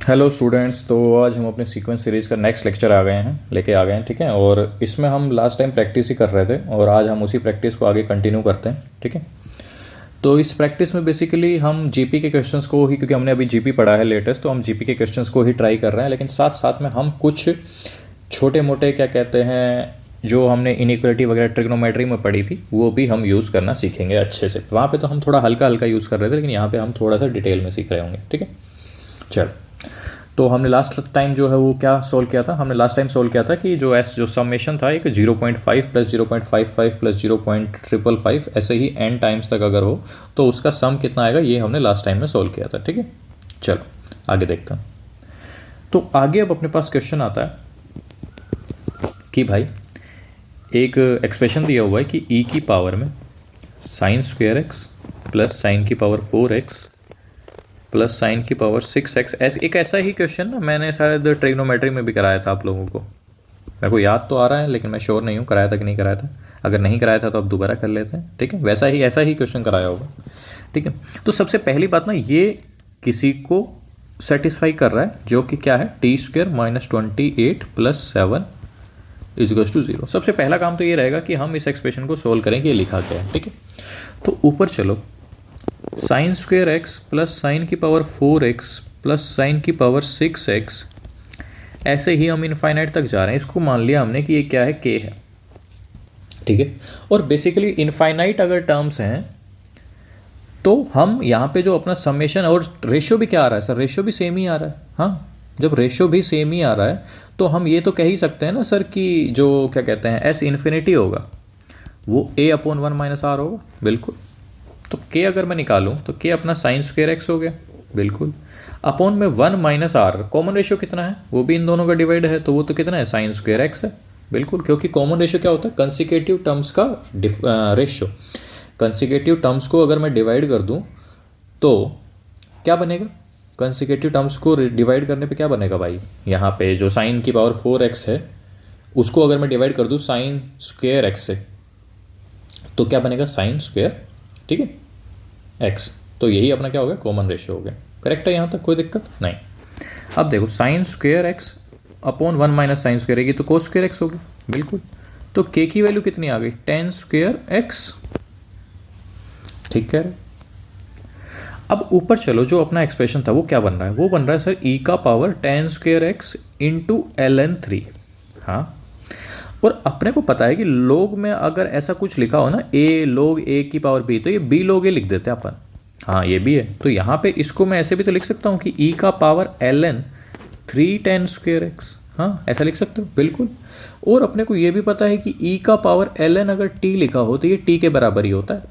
Hello students. तो आज हम अपने सीक्वेंस सीरीज़ का नेक्स्ट लेक्चर लेके आ गए हैं, ठीक है। और इसमें हम लास्ट टाइम प्रैक्टिस ही कर रहे थे और आज हम उसी प्रैक्टिस को आगे कंटिन्यू करते हैं, ठीक है। तो इस प्रैक्टिस में बेसिकली हम जीपी के क्वेश्चंस को ही, क्योंकि हमने अभी जीपी पढ़ा है लेटेस्ट, तो हम जीपी के क्वेश्चंस को ही ट्राई कर रहे हैं, लेकिन साथ साथ में हम कुछ छोटे मोटे क्या कहते हैं जो हमने इनइक्वालिटी वगैरह ट्रिग्नोमेट्री में पढ़ी थी वो भी हम यूज़ करना सीखेंगे अच्छे से। वहाँ पे तो हम थोड़ा हल्का हल्का यूज़ कर रहे थे, लेकिन यहाँ पे हम थोड़ा सा डिटेल में सीख रहे होंगे, ठीक है। चल, तो हमने लास्ट टाइम जो है वो क्या सोल्व किया था, हमने लास्ट टाइम सोल्व किया था कि जो समेशन था एक 0.5 प्लस 0.55 प्लस 0.555 ऐसे ही n टाइम्स तक अगर हो तो उसका सम कितना आएगा, ये हमने लास्ट टाइम में सोल्व किया था, ठीक है। चलो आगे देखते हैं। तो आगे अब अपने पास क्वेश्चन आता है कि भाई एक एक्सप्रेशन दिया हुआ है कि e की पावर में sine square x plus sign की पावर 4x प्लस साइन की पावर 6x, एक ऐसा ही क्वेश्चन ना मैंने शायद ट्रिग्नोमेट्री में भी कराया था आप लोगों को। मेरे को याद तो आ रहा है लेकिन मैं श्योर नहीं हूँ कराया था कि नहीं कराया था। अगर नहीं कराया था तो अब दोबारा कर लेते हैं, ठीक है। वैसा ही ऐसा ही क्वेश्चन कराया होगा, ठीक है। तो सबसे पहली बात ना, ये किसी को सेटिस्फाई कर रहा है जो कि क्या है, टी स्क्वेयर माइनस 28 प्लस 7 इजिकल्स टू 0। सबसे पहला काम तो ये रहेगा कि हम इस एक्सप्रेशन को सोल्व करें कि ये लिखा क्या है, ठीक है। तो ऊपर चलो, sine square x plus sign की पावर 4x प्लस साइन की पावर 6x, ऐसे ही हम इनफाइनाइट तक जा रहे हैं। इसको मान लिया हमने कि ये क्या है, k है, ठीक है। और बेसिकली इनफाइनाइट अगर टर्म्स हैं तो हम यहाँ पे जो अपना समेशन और रेशियो भी क्या आ रहा है सर, रेशियो भी सेम ही आ रहा है। हाँ, जब रेशियो भी सेम ही आ रहा है तो हम ये तो कह ही सकते हैं ना सर कि जो क्या कहते हैं एस इन्फिनिटी होगा वो a/1 माइनस आर होगा, बिल्कुल। तो k अगर मैं निकालूं तो k अपना साइन स्क्वेयर एक्स हो गया, बिल्कुल। अपॉन में 1 माइनस आर, कॉमन रेशियो कितना है, वो भी इन दोनों का डिवाइड है, तो वो तो कितना है, साइन स्क्वेयर एक्स है, बिल्कुल। क्योंकि कॉमन रेशियो क्या होता है, कंसिक्यूटिव टर्म्स का रेशियो। कंसिक्यूटिव टर्म्स को अगर मैं डिवाइड कर दूं तो क्या बनेगा, कंसिक्यूटिव टर्म्स को डिवाइड करने पे क्या बनेगा भाई, यहाँ पे जो साइन की पावर 4x है उसको अगर मैं डिवाइड कर दूं साइन स्क्वेयर एक्स से तो क्या बनेगा, साइन स्क्वेयर, ठीक है, एक्स। तो यही अपना क्या हो गया, कॉमन रेशियो हो गया। करेक्ट है, यहाँ तक कोई दिक्कत नहीं। अब देखो, sine square x upon 1 minus sine square है तो कोस स्क्वेयर एक्स होगी, बिल्कुल। तो के की वैल्यू कितनी आ गई, टेन स्क्वेयर एक्स, ठीक कह रहे। अब ऊपर चलो, जो अपना एक्सप्रेशन था वो क्या बन रहा है, वो बन रहा है सर ई का power tan square x into ln3। हाँ, और अपने को पता है कि लोग में अगर ऐसा कुछ लिखा हो ना, a log a की पावर b, तो ये b log a लिख देते हैं अपन। हाँ, ये भी है। तो यहाँ पे इसको मैं ऐसे भी तो लिख सकता हूँ कि e का power ln 3 ten square x, हाँ ऐसा लिख सकते हो, बिल्कुल। और अपने को ये भी पता है कि e का पावर ln अगर t लिखा हो तो ये t के बराबर ही होता है,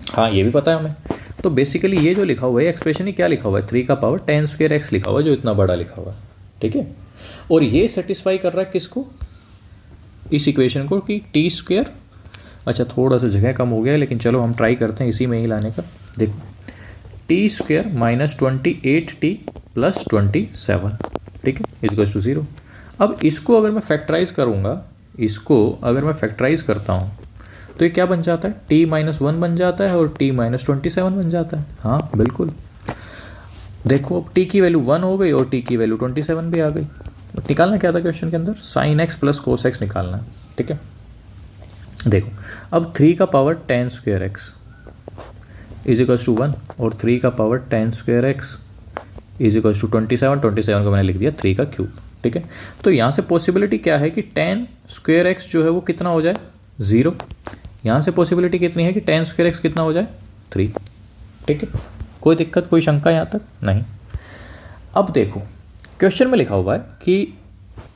हाँ ये भी पता है हमें। तो बेसिकली ये जो लिखा हुआ है एक्सप्रेशन ही क्या लिखा हुआ है, 3 का पावर टेन स्क्वेयर एक्स लिखा हुआ है, जो इतना बड़ा लिखा हुआ है, ठीक है। और ये सेटिस्फाई कर रहा है किसको, इस इक्वेशन को, कि टी स्क्वेयर, अच्छा थोड़ा सा जगह कम हो गया लेकिन चलो हम ट्राई करते हैं इसी में ही लाने का। देखो, T square minus 28t plus 27, ठीक है, इक्वल्स टू 0। अब इसको अगर मैं फैक्टराइज करूँगा, इसको अगर मैं फैक्टराइज करता हूँ तो ये क्या बन जाता है, t माइनस 1 बन जाता है और t माइनस 27 बन जाता है, हाँ बिल्कुल। देखो अब t की वैल्यू 1 हो गई और t की वैल्यू 27 भी आ गई। निकालना क्या था क्वेश्चन के अंदर, sine X plus cos X निकालना है, ठीक है। देखो, अब 3 का power tan square X is equals to 1 और 3 का power tan square X is equals to 27, 27 को मैंने लिख दिया 3 का क्यूब, ठीक है। तो यहाँ से पॉसिबिलिटी क्या है कि टेन स्क्वेयर एक्स जो है वो कितना हो जाए, 0। यहाँ से पॉसिबिलिटी कितनी है कि टेन स्क्वेयर एक्स कितना हो जाए, 3, ठीक है। कोई दिक्कत, कोई शंका यहाँ तक नहीं। अब देखो, क्वेश्चन में लिखा हुआ है कि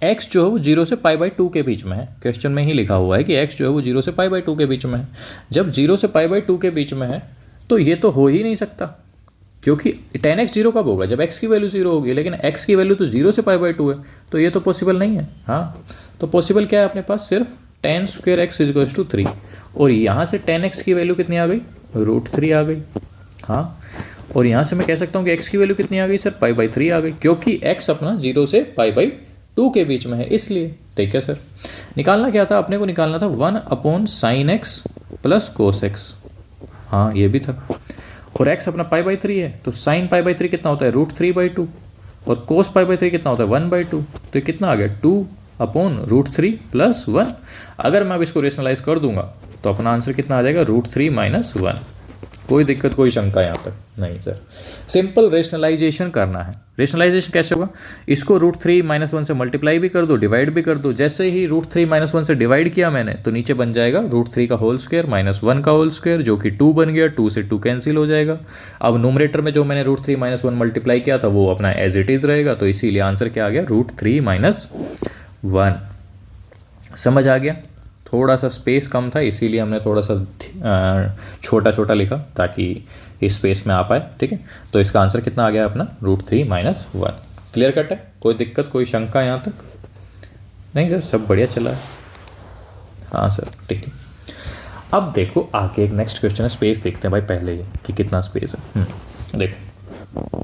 x जो है वो 0 से π/2 के बीच में है। क्वेश्चन में ही लिखा हुआ है कि x जो है वो 0 से π/2 के बीच में है। जब 0 से π/2 के बीच में है तो ये तो हो ही नहीं सकता, क्योंकि tan x 0 कब होगा, जब x की वैल्यू 0 होगी, लेकिन x की वैल्यू तो 0 से π/2 है, तो ये तो पॉसिबल नहीं है। हाँ, तो पॉसिबल क्या है अपने पास, सिर्फ tan square X is equals to 3, और यहाँ से टेन एक्स की वैल्यू कितनी आ गई, √3 आ गई। हाँ, और यहाँ से मैं कह सकता हूँ कि x की वैल्यू कितनी आ गई सर, π/3 आ गई, क्योंकि x अपना 0 से π/2 के बीच में है, इसलिए। ठीक है सर, निकालना क्या था अपने को, निकालना था 1 upon sine X plus cos x, हाँ ये भी था। और x अपना पाई बाई 3 है, तो साइन पाई बाई 3 कितना होता है, √3/2, और कोस पाई बाई 3 कितना होता है, 1/2। तो ये कितना आ गया, 2/√3 + 1। अगर मैं अब इसको रेशनलाइज कर दूंगा तो अपना आंसर कितना आ जाएगा, √3 - 1। कोई दिक्कत, कोई शंका यहाँ तक नहीं सर। सिंपल रेशनलाइजेशन करना है। रेशनलाइजेशन कैसे होगा, इसको √3 - 1 से मल्टीप्लाई भी कर दो, डिवाइड भी कर दो। जैसे ही √3 - 1 से डिवाइड किया मैंने, तो नीचे बन जाएगा √3 का होल स्क्वायर - 1 का होल स्क्वायर, जो कि 2 बन गया। 2 से 2 कैंसिल हो जाएगा। अब नोमरेटर में जो मैंने √3 - 1 मल्टीप्लाई किया था वो अपना एज इट इज़ रहेगा, तो इसीलिए आंसर क्या आ गया, √3 - 1। समझ आ गया। थोड़ा सा स्पेस कम था, इसीलिए हमने थोड़ा सा छोटा छोटा लिखा ताकि इस स्पेस में आ पाए, ठीक है। तो इसका आंसर कितना आ गया अपना, √3 - 1। क्लियर कट है, कोई दिक्कत, कोई शंका यहाँ तक नहीं सर, सब बढ़िया चला है। हाँ सर, ठीक है। अब देखो आगे एक नेक्स्ट क्वेश्चन है, स्पेस देखते हैं भाई पहले ही कि कितना स्पेस है। देखो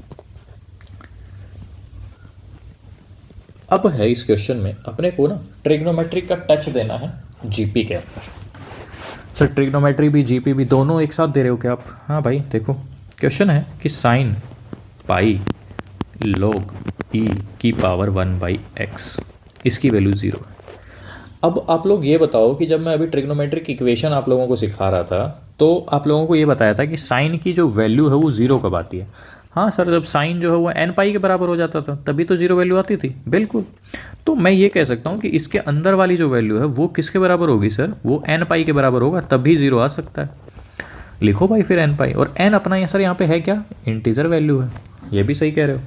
अब है इस क्वेश्चन में अपने को ना ट्रिग्नोमेट्री का टच देना है जीपी के अंदर। सर ट्रिग्नोमेट्री भी जीपी भी दोनों एक साथ दे रहे हो क्या आप? हाँ भाई देखो, क्वेश्चन है कि साइन पाई log e की पावर 1/x, इसकी वैल्यू 0 है। अब आप लोग ये बताओ कि जब मैं अभी ट्रिग्नोमेट्रिक इक्वेशन आप लोगों को सिखा रहा था तो आप लोगों को ये बताया था कि साइन की जो वैल्यू है वो 0 कब आती है। हाँ सर, जब साइन जो है वो n पाई के बराबर हो जाता था तभी तो 0 वैल्यू आती थी, बिल्कुल। तो मैं ये कह सकता हूँ कि इसके अंदर वाली जो वैल्यू है वो किसके बराबर होगी सर, वो n पाई के बराबर होगा, तभी 0 आ सकता है। लिखो भाई फिर n पाई, और n अपना सर यहाँ पे है क्या, इंटीजर वैल्यू है। ये भी सही कह रहे हो।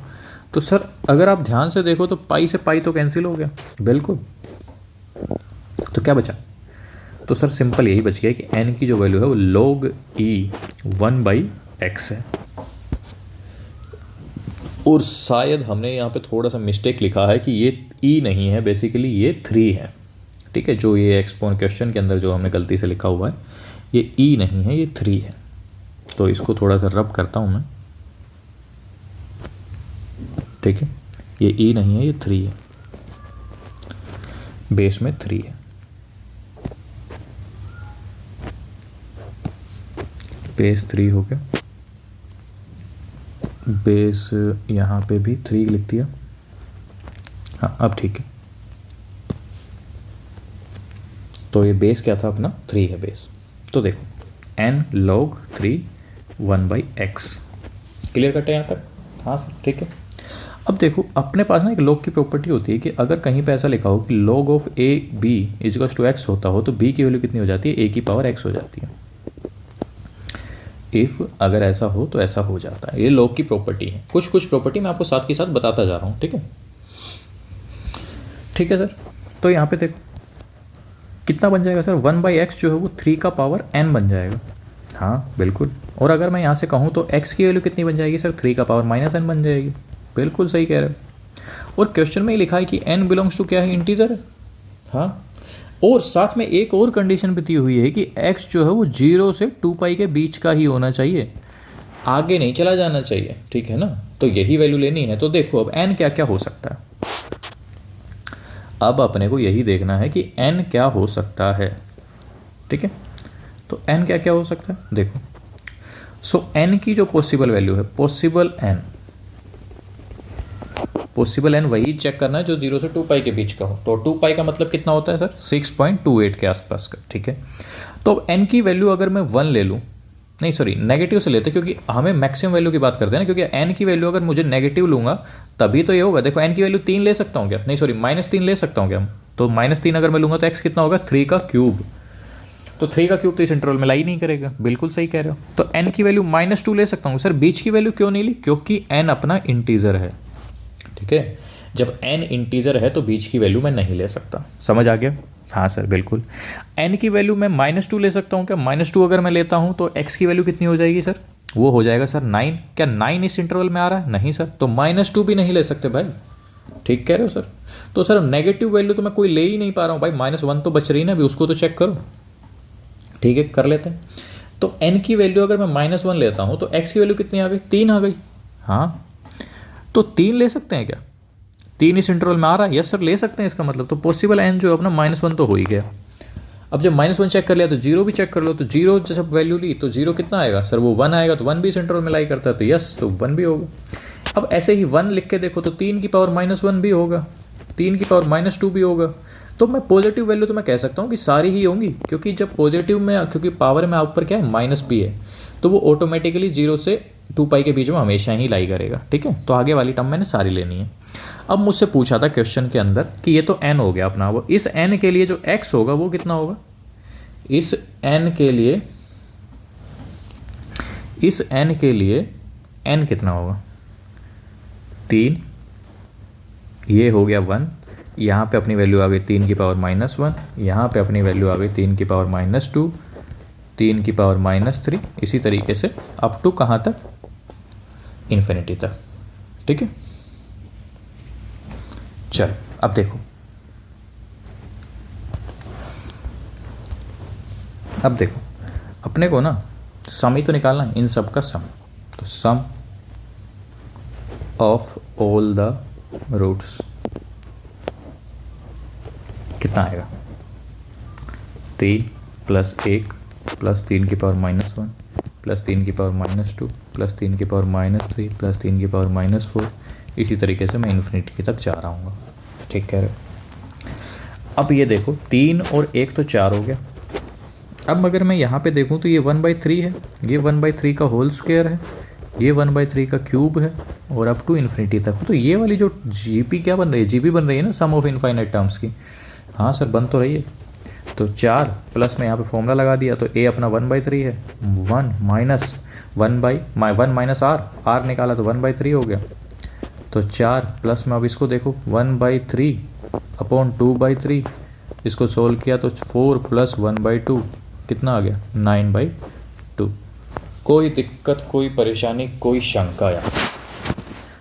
तो सर अगर आप ध्यान से देखो तो पाई से पाई तो कैंसिल हो गया, बिल्कुल। तो क्या बचा, तो सर सिंपल यही बच गया कि n की जो वैल्यू है वो log e 1/x है। और शायद हमने यहाँ पे थोड़ा सा मिस्टेक लिखा है कि ये e नहीं है, बेसिकली ये 3 है, ठीक है। जो ये एक्सपोन क्वेश्चन के अंदर जो हमने गलती से लिखा हुआ है ये e नहीं है, ये 3 है। तो इसको थोड़ा सा रब करता हूँ मैं, ठीक है। ये e नहीं है, ये 3 है, बेस में 3 है। बेस 3 हो गया, बेस यहाँ पे भी 3 लिख दिया। हाँ अब ठीक है। तो ये बेस क्या था अपना, 3 है बेस। तो देखो n log 3 1/x, clear cut है यहाँ तक? हाँ सर, ठीक है। अब देखो अपने पास ना एक log की प्रॉपर्टी होती है कि अगर कहीं पे ऐसा लिखा हो कि log of a b = x होता हो तो b की वैल्यू कितनी हो जाती है, a की पावर x हो जाती है। इफ़ अगर ऐसा हो तो ऐसा हो जाता है, ये log की प्रॉपर्टी है। कुछ कुछ प्रॉपर्टी मैं आपको साथ के साथ बताता जा रहा हूँ, ठीक है। ठीक है सर, तो यहाँ पे देखो कितना बन जाएगा सर, 1/x जो है वो 3 का पावर n बन जाएगा। हाँ बिल्कुल। और अगर मैं यहाँ से कहूँ तो x की वैल्यू कितनी बन जाएगी सर, 3 का पावर -n बन जाएगी। बिल्कुल सही कह रहे हो। और क्वेश्चन में ही लिखा है कि n बिलोंग्स टू क्या है, इंटीजर है। हाँ, और साथ में एक और कंडीशन भी दी हुई है कि x जो है वो 0 से 2 पाई के बीच का ही होना चाहिए, आगे नहीं चला जाना चाहिए, ठीक है ना। तो यही वैल्यू लेनी है। तो देखो अब n क्या क्या हो सकता है, अब अपने को यही देखना है कि n क्या हो सकता है, ठीक है। तो n क्या क्या हो सकता है देखो। सो n की जो पॉसिबल वैल्यू है, पॉसिबल n वही चेक करना है जो 0 से 2 पाई के बीच का हो। तो 2 पाई का मतलब कितना होता है सर, 6.28 के आसपास का, ठीक है। तो अब n की वैल्यू अगर मैं 1 ले लूँ, नहीं सॉरी नेगेटिव से लेते, क्योंकि हमें मैक्सिमम वैल्यू की बात करते हैं ना, क्योंकि n की वैल्यू अगर मुझे नेगेटिव लूँगा तभी तो ये होगा। देखो n की वैल्यू 3 ले सकता हूँ क्या, नहीं सॉरी -3 ले सकता हूँ क्या, तो -3 अगर मैं लूँगा तो x कितना होगा, 3 का क्यूब। तो 3 का क्यूब तो इस इंटरवल में ला ही नहीं करेगा, बिल्कुल सही कह रहे हो। तो n की वैल्यू -2 ले सकता हूँ। सर बीच की वैल्यू क्यों नहीं ली, क्योंकि n अपना इंटीजर है, ठीक है। जब n इंटीजर है तो बीच की वैल्यू मैं नहीं ले सकता, समझ आ गया? हाँ सर बिल्कुल। n की वैल्यू मैं -2 ले सकता हूँ क्या, -2 अगर मैं लेता हूँ तो x की वैल्यू कितनी हो जाएगी सर, वो हो जाएगा सर 9। क्या 9 इस इंटरवल में आ रहा है, नहीं सर। तो -2 भी नहीं ले सकते भाई, ठीक कह रहे हो सर। तो सर नेगेटिव वैल्यू तो मैं कोई ले ही नहीं पा रहा हूँ भाई, -1 तो बच रही ना, अभी उसको तो चेक करो, ठीक है कर लेते हैं। तो n की वैल्यू अगर मैं -1 लेता हूँ तो x की वैल्यू कितनी आ गई, 3 आ गई। हाँ तो 3 ले सकते हैं क्या, 3 इस इंटरवल में आ रहा है, यस सर ले सकते हैं इसका मतलब। तो पॉसिबल n जो है अपना -1 तो हो ही गया। अब जब -1 चेक कर लिया तो जीरो भी चेक कर लो, तो जीरो जब वैल्यू ली तो जीरो कितना आएगा सर, वो 1 आएगा, तो 1 भी इस इंटरवल में लाई करता है तो यस, तो 1 भी होगा। अब ऐसे ही 1 लिख के देखो तो 3 की पावर -1 भी होगा, 3 की पावर -2 भी होगा। तो मैं पॉजिटिव वैल्यू तो मैं कह सकता हूँ कि सारी ही होंगी, क्योंकि जब पॉजिटिव में, क्योंकि पावर में ऊपर क्या है माइनस भी है, तो वो ऑटोमेटिकली 0 से 2 के बीच में हमेशा ही लाई करेगा। ठीक है, तो आगे वाली टर्म मैंने सारी लेनी है। अब मुझसे पूछा था क्वेश्चन के अंदर कि ये तो n हो गया अपना, वो इस n के लिए जो x होगा वो कितना होगा, इस n के लिए, इस n के लिए n कितना होगा 3, ये हो गया 1, यहाँ पे अपनी वैल्यू आ गई 3 की पावर -1, यहाँ पे अपनी वैल्यू आ गई 3 की पावर -2, 3 की पावर -3, इसी तरीके से अप टू कहाँ तक, इन्फिनिटी तक। ठीक है, चल अब देखो, अब देखो अपने को ना सम ही तो निकालना है, इन सब का सम, तो सम ऑफ ऑल द रूट्स कितना आएगा, 3 + 1 + 3 की पावर -1 + 3 की पावर -2 + 3 की पावर -3 + 3 की पावर -4, इसी तरीके से मैं इन्फिनिटी तक जा रहा हूँ। ठीक कह रहे हो। अब ये देखो 3 और 1 तो 4 हो गया। अब अगर मैं यहाँ पे देखूँ तो ये 1/3 है, ये 1/3 का होल स्क्वायर है, ये 1/3 का क्यूब है, और अप टू इन्फिनिटी तक। तो ये वाली जो जीपी क्या बन रही है, जीपी बन रही है ना सम ऑफ इनफाइनाइट टर्म्स की। हाँ सर बन तो रही है। तो 4 प्लस में यहाँ पे फॉर्मूला लगा दिया, तो a अपना 1/3 है, 1 माइनस 1 - r निकाला तो 1/3 हो गया। तो 4 प्लस में अब इसको देखो 1/3 अपॉन 2/3, इसको सोल्व किया तो 4 + 1/2 कितना आ गया 9/2। कोई दिक्कत, कोई परेशानी, कोई शंका यार?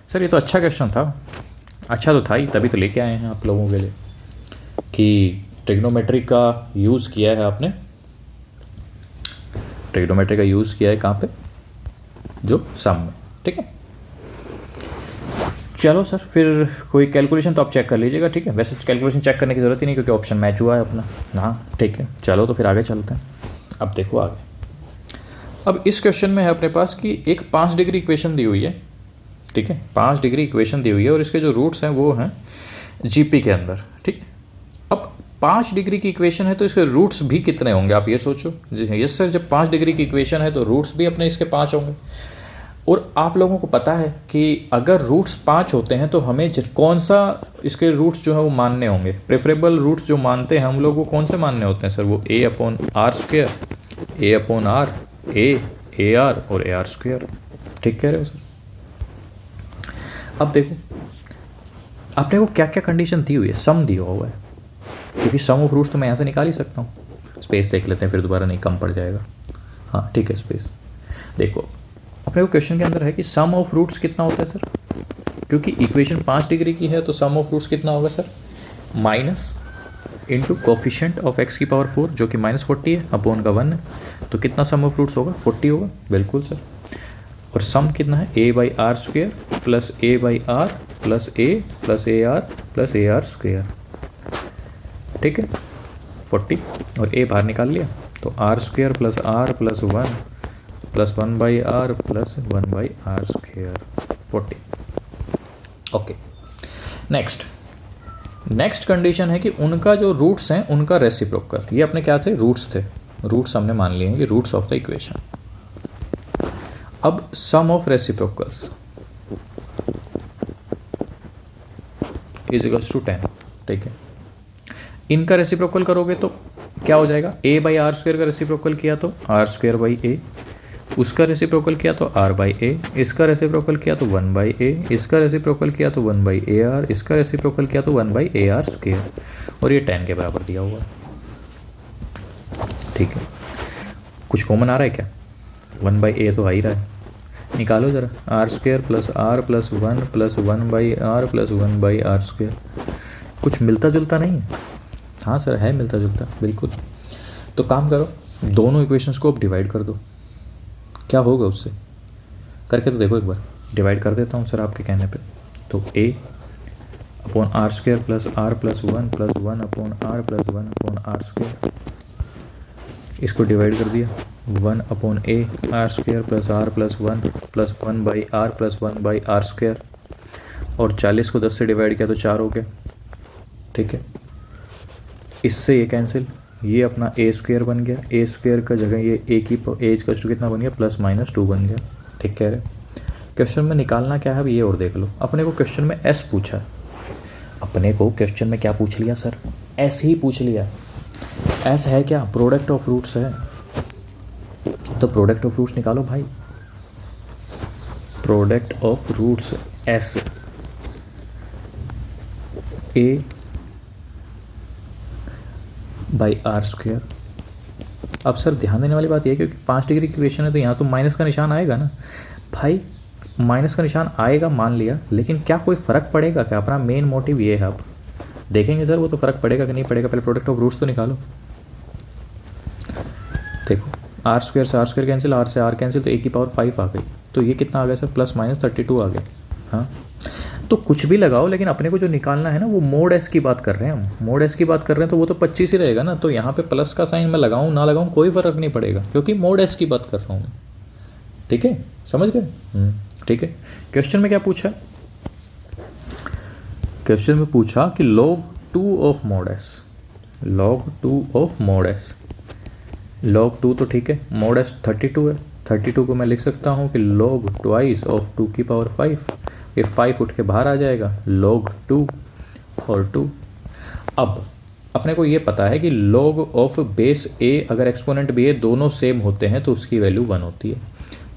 सर ये तो अच्छा क्वेश्चन था, अच्छा तो था ही, तभी तो लेके आए हैं आप लोगों के लिए कि ट्रिग्नोमेट्री का यूज़ किया है आपने, ट्रिग्नोमेट्री का यूज़ किया है कहाँ पे, जो सम में। ठीक है, चलो सर फिर कोई कैलकुलेशन तो आप चेक कर लीजिएगा। ठीक है, वैसे कैलकुलेशन चेक करने की ज़रूरत ही नहीं क्योंकि ऑप्शन मैच हुआ है अपना। हाँ ठीक है, चलो तो फिर आगे चलते हैं। अब देखो आगे, अब इस क्वेश्चन में है अपने पास कि एक 5 डिग्री इक्वेशन दी हुई है। ठीक है, 5 डिग्री इक्वेशन दी हुई है और इसके जो रूट्स हैं वो हैं जीपी के अंदर। ठीक है, अब 5 डिग्री की इक्वेशन है तो इसके रूट्स भी कितने होंगे आप ये सोचो। जी यस सर, जब 5 डिग्री की इक्वेशन है तो रूट्स भी अपने इसके 5 होंगे। और आप लोगों को पता है कि अगर रूट्स 5 होते हैं तो हमें कौन सा इसके रूट्स जो है वो मानने होंगे, प्रेफरेबल रूट्स जो मानते हैं हम लोग वो कौन से मानने होते हैं सर, वो a/r², a/r, a/r और ar²। ठीक कह रहे हो सर। अब देखो आपने को क्या क्या कंडीशन दी हुई है, सम दिया हुआ है, क्योंकि सम ऑफ रूट्स तो मैं यहाँ से निकाल ही सकता हूँ। स्पेस देख लेते हैं फिर दोबारा नहीं कम पड़ जाएगा। हाँ ठीक है, स्पेस देखो अपने को क्वेश्चन के अंदर है कि सम ऑफ रूट्स कितना होता है सर, क्योंकि इक्वेशन 5 डिग्री की है तो सम ऑफ रूट्स कितना होगा sir, minus into coefficient of x की पावर 4 जो कि -40 है अपॉन का 1 है, तो कितना सम ऑफ रूट्स होगा 40 होगा। बिल्कुल सर, और सम कितना है a/r² + a/r + a + ar + ar²। ठीक है, 40 और a बाहर निकाल लिया तो r² + r + 1 + 1/r + 1/r², 40। Okay, next condition है कि उनका जो रूट्स हैं उनका रेसिप्रोकल, ये अपने क्या थे, रूट्स थे, रूट्स हमने मान लिए हैं कि रूट्स ऑफ द इक्वेशन। अब सम ऑफ रेसिप्रोकल्स = 10। ठीक है, इनका रेसिप्रोकल करोगे तो क्या हो जाएगा, a/r² का रेसिप्रोकल किया तो r²/a, उसका रेसिप्रोकल किया तो r/a, इसका रेसिप्रोकल किया तो 1/a, इसका रेसिप्रोकल किया तो 1/ar, इसका रेसिप्रोकल किया तो 1/ar², और ये 10 के बराबर दिया हुआ। ठीक है, कुछ कॉमन आ रहा है क्या, 1/a तो आ ही रहा है, निकालो ज़रा, r² + r + 1 + 1/r + 1/r², कुछ मिलता जुलता नहीं है। हाँ सर है मिलता जुलता, बिल्कुल। तो काम करो, दोनों इक्वेशंस को अब डिवाइड कर दो, क्या होगा उससे, करके तो देखो एक बार। डिवाइड कर देता हूँ सर आपके कहने पे, तो a/r² + r + 1 + 1/r + 1/r², इसको डिवाइड कर दिया 1/a R square plus R plus 1 plus 1/r square, और 40 को 10 से डिवाइड किया तो 4 हो गया। ठीक है, इससे ये कैंसिल, ये अपना ए स्क्वायर बन गया, ए स्क्वायर का जगह ये ए की एज का कितना बन गया +-2 बन गया। ठीक कह रहे। क्वेश्चन में निकालना क्या है अब ये और देख लो। अपने को क्वेश्चन में एस पूछा है, अपने को क्वेश्चन में क्या पूछ लिया सर, एस ही पूछ लिया। एस है क्या, प्रोडक्ट ऑफ रूट्स है, तो प्रोडक्ट ऑफ रूट्स निकालो भाई। Product of roots as A by R square. अब सर ध्यान देने वाली बात यह है क्योंकि 5 डिग्री की इक्वेशन है तो यहाँ तो माइनस का निशान आएगा ना भाई, माइनस का निशान आएगा मान लिया, लेकिन क्या कोई फ़र्क पड़ेगा क्या? अपना मेन मोटिव ये है, आप देखेंगे सर वो तो फ़र्क पड़ेगा कि नहीं पड़ेगा, पहले प्रोडक्ट ऑफ रूट्स तो निकालो। देखो आर स्क्वायर से आर स्क्वायर कैंसिल, आर से आर कैंसिल, तो a⁵ आ गई, तो ये कितना आ गया सर +-32 आ गया। हाँ तो कुछ भी लगाओ, लेकिन अपने को जो निकालना है ना वो मोड एस की बात कर रहे हैं हम, मोड एस की बात कर रहे हैं तो वो तो 25 ही रहेगा ना, तो यहाँ पे प्लस का साइन मैं लगाऊँ ना लगाऊँ कोई फ़र्क नहीं पड़ेगा क्योंकि मोड एस की बात कर रहा हूँ मैं। ठीक है, समझ गए? ठीक है। क्वेश्चन में क्या पूछा? क्वेश्चन में पूछा कि log 2 of mode S, log 2 of mode S, log 2 तो ठीक है, मोड एस 32 है, 32 को मैं लिख सकता हूँ कि log ट्वाइस ऑफ 2⁵, ये 5 उठ के बाहर आ जाएगा, log 2 और 2। अब अपने को ये पता है कि log ऑफ बेस a अगर एक्सपोनेंट भी a दोनों सेम होते हैं तो उसकी वैल्यू 1 होती है,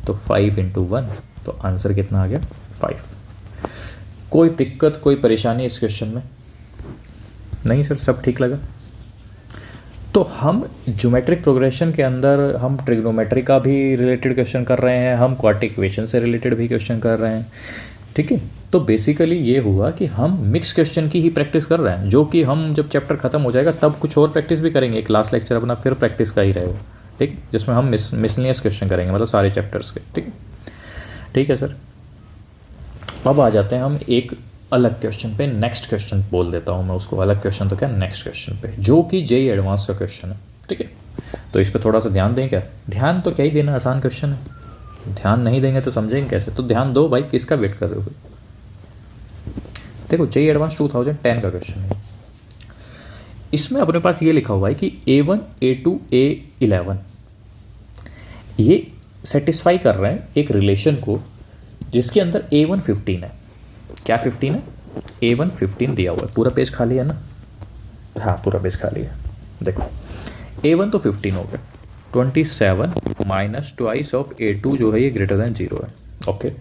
तो 5 × 1, तो आंसर कितना आ गया 5। कोई दिक्कत कोई परेशानी इस क्वेश्चन में? नहीं सर, सब ठीक लगा। तो हम ज्योमेट्रिक प्रोग्रेशन के अंदर हम ट्रिग्नोमेट्री का भी रिलेटेड क्वेश्चन कर रहे हैं, हम क्वाड्रेटिक इक्वेशन से रिलेटेड भी क्वेश्चन कर रहे हैं। ठीक है, तो बेसिकली ये हुआ कि हम मिक्स क्वेश्चन की ही प्रैक्टिस कर रहे हैं, जो कि हम जब चैप्टर ख़त्म हो जाएगा तब कुछ और प्रैक्टिस भी करेंगे। एक लास्ट लेक्चर अपना फिर प्रैक्टिस का ही रहेगा, ठीक, जिसमें हम मिसलिनियस क्वेश्चन करेंगे, मतलब सारे चैप्टर्स के। ठीक है, ठीक है सर। अब आ जाते हैं हम एक अलग क्वेश्चन पे, नेक्स्ट क्वेश्चन बोल देता हूँ मैं उसको, अलग क्वेश्चन तो क्या, नेक्स्ट क्वेश्चन पे, जो कि जेईई एडवांस का क्वेश्चन है। ठीक है, तो इस पर थोड़ा सा ध्यान दें क्या? ध्यान तो क्या ही देना, आसान क्वेश्चन है, ध्यान नहीं देंगे तो समझेंगे कैसे? तो ध्यान दो भाई, किसका वेट कर रहे हो? देखो जेईई एडवांस 2010 का क्वेश्चन है, इसमें अपने पास ये लिखा हुआ है कि A1 A2 A11 ये सेटिस्फाई कर रहे हैं एक रिलेशन को जिसके अंदर A1 15 है। क्या 15 है? A1 15 दिया हुआ है। पूरा पेज खाली है ना? हाँ पूरा पेज खाली है। देखो A1 तो 15 हो गया, 27 माइनस ट्वाइस ऑफ A2 जो है ये >0 है। ओके,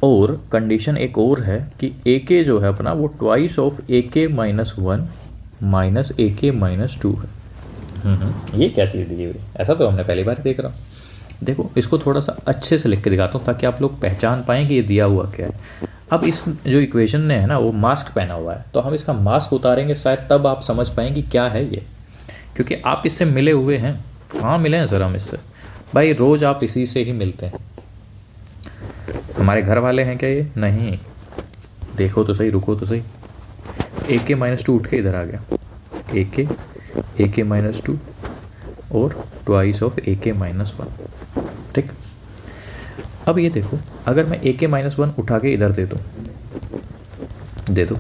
और कंडीशन एक और है कि AK जो है अपना वो twice of AK -1 minus AK -2 है। ये क्या चीज़ दी हुई? ऐसा तो हमने पहली बार देख रहा हूँ। देखो इसको थोड़ा सा अच्छे से लिख के दिखाता हूँ ताकि आप लोग पहचान पाएँ कि ये दिया हुआ क्या है। अब इस जो इक्वेशन ने है ना वो मास्क पहना हुआ है, तो हम इसका मास्क उतारेंगे शायद तब आप समझ पाएंगे क्या है ये, क्योंकि आप इससे मिले हुए हैं। हाँ मिले हैं सर हम इससे, भाई रोज़ आप इसी से ही मिलते हैं। हमारे घर वाले हैं क्या ये? नहीं, देखो तो सही, रुको तो सही। AK -2 उठ के इधर आ गया, AK -2 और ट्वाइस ऑफ AK -1। ठीक, अब ये देखो अगर मैं AK -1 उठा के इधर दे दो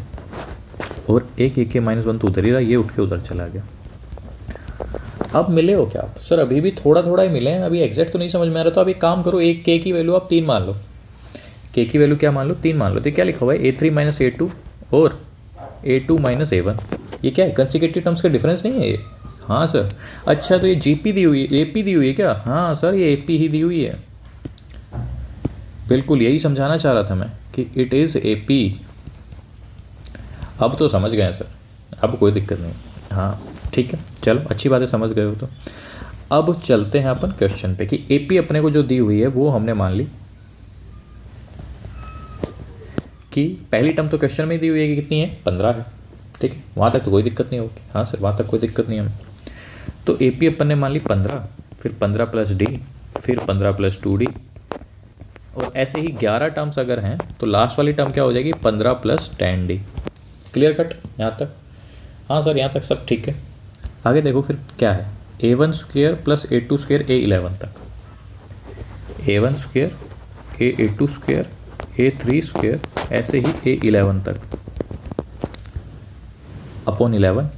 और एक AK -1 तो उधर ही रहा, ये उठ के उधर चला गया। अब मिले हो क्या आप? सर अभी भी थोड़ा थोड़ा ही मिले हैं, अभी एग्जैक्ट तो नहीं समझ में आ रहा। तो अब एक काम करो, एक K की वैल्यू आप 3 मान लो, K की वैल्यू क्या मान लो? 3 मान लो। तो क्या लिखा हुआ है? A3 - A2 और A2 - A1। ये क्या है? कंसेक्यूटिव टर्म्स का डिफरेंस नहीं है ये? हाँ सर। अच्छा तो ये GP दी हुई है, AP दी हुई है क्या? हाँ सर ये AP ही दी हुई है, बिल्कुल यही समझाना चाह रहा था मैं कि इट इज़ AP। अब तो समझ गए सर, अब कोई दिक्कत नहीं। हाँ ठीक है, चलो अच्छी बात है, समझ गए हो तो। अब चलते हैं अपन क्वेश्चन पे कि AP अपने को जो दी हुई है वो हमने मान ली कि पहली टर्म तो क्वेश्चन में दी हुई है कि कितनी है? 15 है। ठीक है, वहाँ तक तो कोई दिक्कत नहीं होगी। हाँ सर वहाँ तक कोई दिक्कत नहीं है हमें। तो AP अपन ने मान ली 15, फिर 15 + D, फिर 15 + 2D, और ऐसे ही 11 टर्म्स अगर हैं तो लास्ट वाली टर्म क्या हो जाएगी? 15 + 10D। क्लियर कट यहाँ तक? हाँ सर यहाँ तक सब ठीक है। आगे देखो फिर क्या है, A1² प्लस A2² A11 तक, A1² A82² A3² ऐसे ही A11 तक अपॉन 11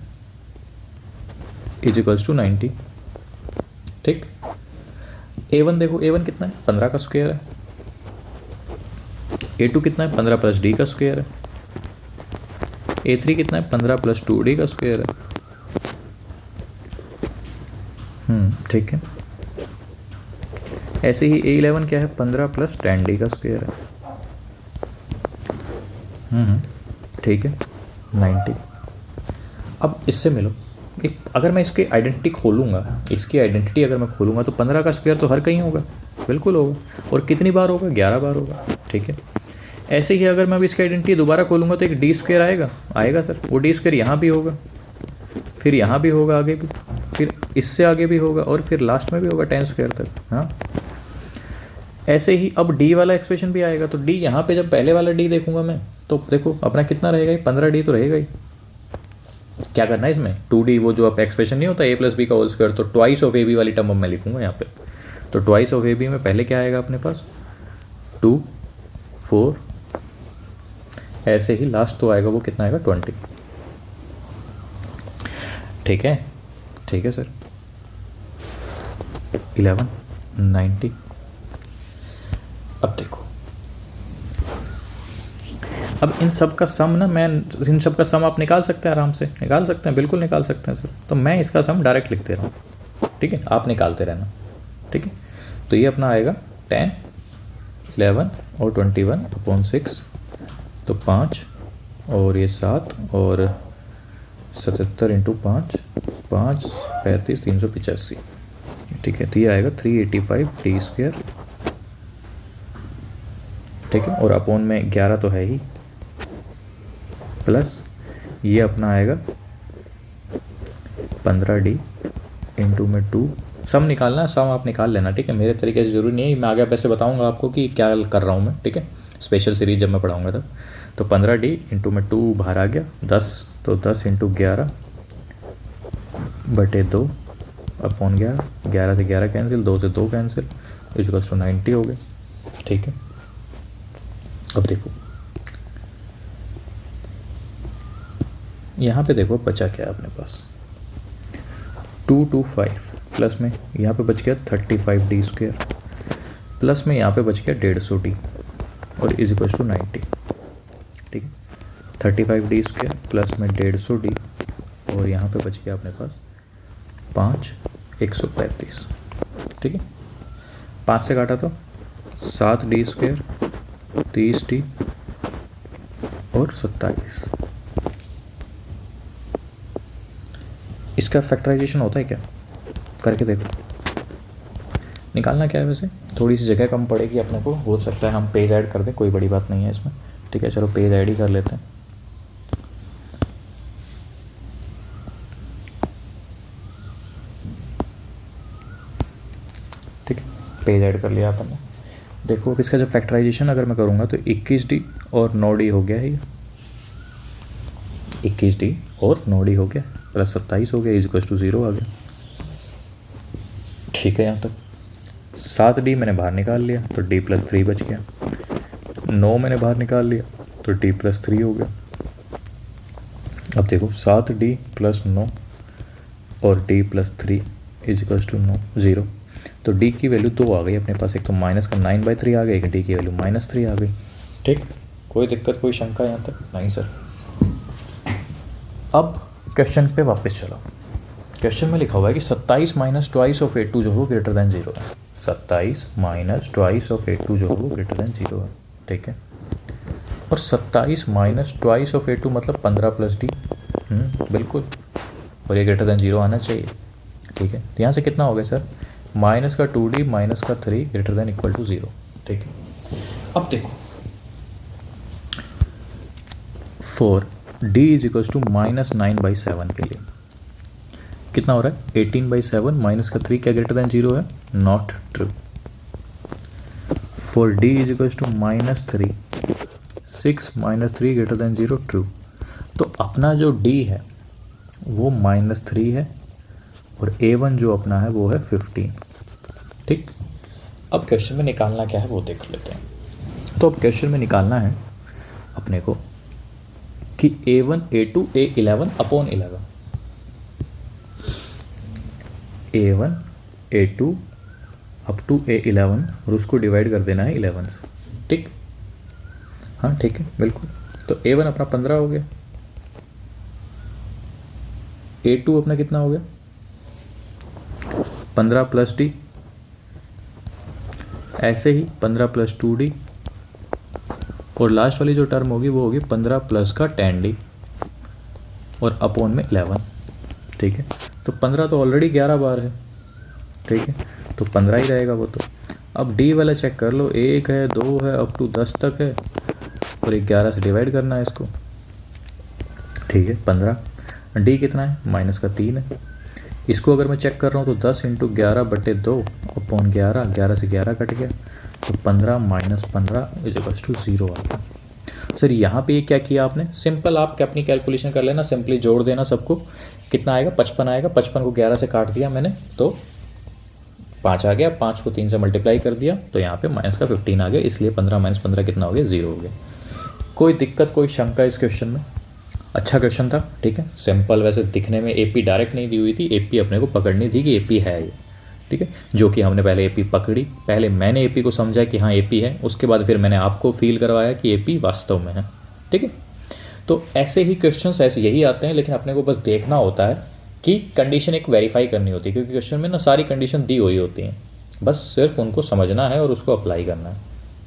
इज इक्वल्स टू 90। ठीक, A1 देखो, A1 कितना है 15 का स्क्वायर है, A2 कितना है 15 प्लस D का स्क्वायर है, A3 कितना है 15 प्लस 2D का स्क्वायर है। ठीक है, ऐसे ही A11 क्या है 15 प्लस 10D का स्क्वायर है। ठीक है 90। अब इससे मिलो, एक अगर मैं इसकी आइडेंटिटी खोलूँगा, इसकी आइडेंटिटी अगर मैं खोलूँगा तो 15 का स्क्वायर तो हर कहीं होगा, बिल्कुल होगा, और कितनी बार होगा 11 बार होगा। ठीक है, ऐसे ही अगर मैं अब इसकी आइडेंटिटी दोबारा खोलूँगा तो एक D² आएगा सर, वो D² यहाँ भी होगा, फिर यहाँ भी होगा, आगे भी, फिर इससे आगे भी होगा, और फिर लास्ट में भी होगा 10² तक। हाँ, ऐसे ही अब D वाला एक्सप्रेशन भी आएगा, तो D यहाँ पे जब पहले वाला D देखूंगा मैं तो देखो अपना कितना रहेगा, 15D तो रहेगा ही। क्या करना है इसमें 2D, वो जो आप एक्सप्रेशन नहीं होता A प्लस बी का होल स्क्वायर, तो ट्वाइस ऑफ AB वाली टर्म मैं लिखूंगा यहाँ पे। तो ट्वाइस ऑफ AB में पहले क्या आएगा अपने पास 2 4, ऐसे ही लास्ट तो आएगा वो कितना आएगा 20। ठीक है, ठीक है सर, 11 90। अब देखो, अब इन सब का सम ना, मैं इन सब का सम आप निकाल सकते हैं, आराम से निकाल सकते हैं, बिल्कुल निकाल सकते हैं सर। तो मैं इसका सम डायरेक्ट लिख दे रहा हूँ, ठीक है, आप निकालते रहना। ठीक है, तो ये अपना आएगा 10 11 और 21 अपॉन 6, तो 5 और ये 7 और 77 इंटू 5 5 35 385। ठीक है, तो ये आएगा 385D²। ठीक है, और अपॉन में 11 तो है ही, प्लस ये अपना आएगा 15D इंटू में 2। सम निकालना है, सम आप निकाल लेना। ठीक है, मेरे तरीके से ज़रूरी नहीं है, मैं आगे वैसे बताऊंगा आपको कि क्या कर रहा हूँ मैं। ठीक है, स्पेशल सीरीज जब मैं पढ़ाऊंगा तब। तो 15D इंटू में 2 बाहर आ गया 10, तो 10 इंटू 11 बटे 2 अपॉन 11, 11 से 11 कैंसिल, 2 से 2 कैंसिल, इक्वल्स टू 90 हो गए। ठीक है, अब देखो यहाँ पे देखो बचा क्या है अपने पास 225, प्लस में यहाँ पे बच गया 35D², प्लस में यहाँ पे बच गया 150D और इज इक्वल टू 90। ठीक है, 35D² प्लस में 150D और यहाँ पे बच गया अपने पास 5 135। ठीक है, 5 से काटा तो 7D² 30D और 27। इसका फैक्टराइजेशन होता है क्या, करके देखो। निकालना क्या है, वैसे थोड़ी सी जगह कम पड़ेगी अपने को, हो सकता है हम पेज ऐड कर दें, कोई बड़ी बात नहीं है इसमें। ठीक है, चलो पेज ऐड ही कर लेते हैं। ठीक है, पेज ऐड कर लिया अपन ने। देखो अब इसका जब फैक्टराइजेशन अगर मैं करूँगा तो 21D और 9D हो गया है, ये 21D और 9D हो गया, प्लस 27 हो गया, इज इक्वल टू 0 आ गया। ठीक है, यहाँ तक 7D मैंने बाहर निकाल लिया तो D प्लस 3 बच गया, 9 मैंने बाहर निकाल लिया तो D प्लस 3 हो गया। अब देखो 7D प्लस 9 और D plus 3 is equal to 0, तो D की वैल्यू 2 आ गई अपने पास, एक तो माइनस का 9/3 आ गई, एक D की वैल्यू -3 आ गई। ठीक, कोई दिक्कत कोई शंका यहाँ तक नहीं सर। अब क्वेश्चन पे वापस चलो। क्वेश्चन में लिखा हुआ है कि 27 माइनस ट्वाइस ऑफ A2 जो हो ग्रेटर देन 0 है। 27 माइनस ट्वाइस ऑफ A2 जो हो ग्रेटर देन 0 है। ठीक है, और 27 माइनस ट्वाइस ऑफ A2 मतलब 15 प्लस D, बिल्कुल, और ये ग्रेटर देन 0 आना चाहिए। ठीक है, तो यहाँ से कितना हो गया सर, माइनस का 2D माइनस का 3 ग्रेटर देन इक्वल टू 0। ठीक है, अब देखो for D is equal to -9/7 के लिए कितना हो रहा है, 18/7 माइनस का 3 क्या ग्रेटर देन 0 है, not true. For D is equal to -3 6 minus 3 greater than 0 true. तो अपना जो D है वो -3 है और A1 जो अपना है वो है 15। ठीक, अब क्वेश्चन में निकालना क्या है वो देख लेते हैं। तो अब क्वेश्चन में निकालना है अपने को कि A1 A2 A11 upon 11, A1 A2 up to A11 और उसको डिवाइड कर देना है 11 से। ठीक, हाँ ठीक है बिल्कुल। तो A1 अपना 15 हो गया, A2 अपना कितना हो गया 15 प्लस D, ऐसे ही 15 प्लस 2D, और लास्ट वाली जो टर्म होगी वो होगी 15 प्लस का 10D और अपॉन में 11। ठीक है, तो 15 तो ऑलरेडी 11 बार है। ठीक है, तो 15 ही रहेगा वो तो। अब D वाला चेक कर लो, 1 है 2 है अप टू 10 तक है, और 11 से डिवाइड करना है इसको। ठीक है, 15, D कितना है -3 है। इसको अगर मैं चेक कर रहा हूँ तो 10 × 11/2 अपॉन 11, 11 से 11 कट गया, तो 15 - 15 = 0 आता। सर यहाँ पे क्या किया आपने, सिंपल आप अपनी कैलकुलेशन कर लेना, सिंपली जोड़ देना सबको, कितना आएगा 55 आएगा। 55 को 11 से काट दिया मैंने तो 5 आ गया, 5 को 3 से मल्टीप्लाई कर दिया तो यहाँ पे -15 आ गया, इसलिए 15 - 15 कितना हो गया 0 हो गया। कोई दिक्कत कोई शंका इस क्वेश्चन में? अच्छा क्वेश्चन था। ठीक है, सिंपल, वैसे दिखने में AP डायरेक्ट नहीं दी हुई थी, AP अपने को पकड़नी थी कि AP है ये। ठीक है, जो कि हमने पहले AP पकड़ी, पहले मैंने AP को समझा कि हाँ AP है, उसके बाद फिर मैंने आपको फील करवाया कि AP वास्तव में है। ठीक है, तो ऐसे ही क्वेश्चंस ऐसे यही आते हैं, लेकिन अपने को बस देखना होता है कि कंडीशन एक वेरीफाई करनी होती है, क्योंकि क्वेश्चन में ना सारी कंडीशन दी हुई होती हैं, बस सिर्फ उनको समझना है और उसको अप्लाई करना है।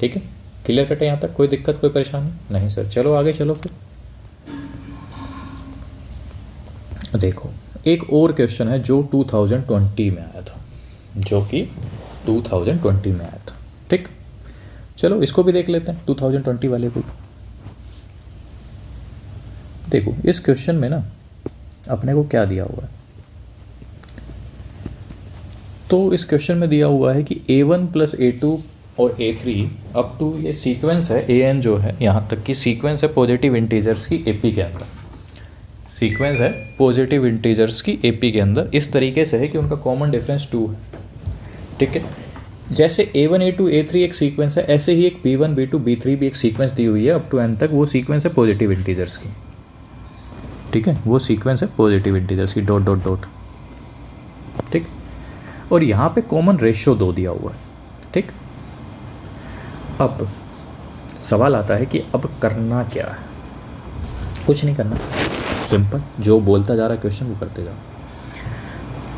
ठीक है, क्लियर कट है यहाँ तक? कोई दिक्कत कोई परेशानी नहीं सर? चलो आगे चलो फिर। देखो एक और क्वेश्चन है जो 2020 में आया था, जो कि 2020 में आया था। ठीक, चलो इसको भी देख लेते हैं 2020 वाले को। देखो इस क्वेश्चन में ना अपने को क्या दिया हुआ है, तो इस क्वेश्चन में दिया हुआ है कि A1 + A2 और A3 अप टू ये सीक्वेंस है, AN जो है यहाँ तक की सीक्वेंस है पॉजिटिव इंटीजर्स की AP के अंदर, सीक्वेंस है पॉजिटिव इंटीजर्स की AP के अंदर, इस तरीके से है कि उनका कॉमन डिफरेंस 2 है। ठीक है, जैसे A1 A2 A3 एक सीक्वेंस है, ऐसे ही एक B1 B2 B3 भी एक सीक्वेंस दी हुई है अप टू n तक, वो सीक्वेंस है पॉजिटिव इंटीजर्स की। ठीक है, वो सीक्वेंस है पॉजिटिव इंटीजर्स की ... ठीक, और यहाँ पे कॉमन रेशियो 2 दिया हुआ है। ठीक, अब सवाल आता है कि अब करना क्या है? कुछ नहीं करना, सिंपल जो बोलता जा रहा है क्वेश्चन वो करते जाओ।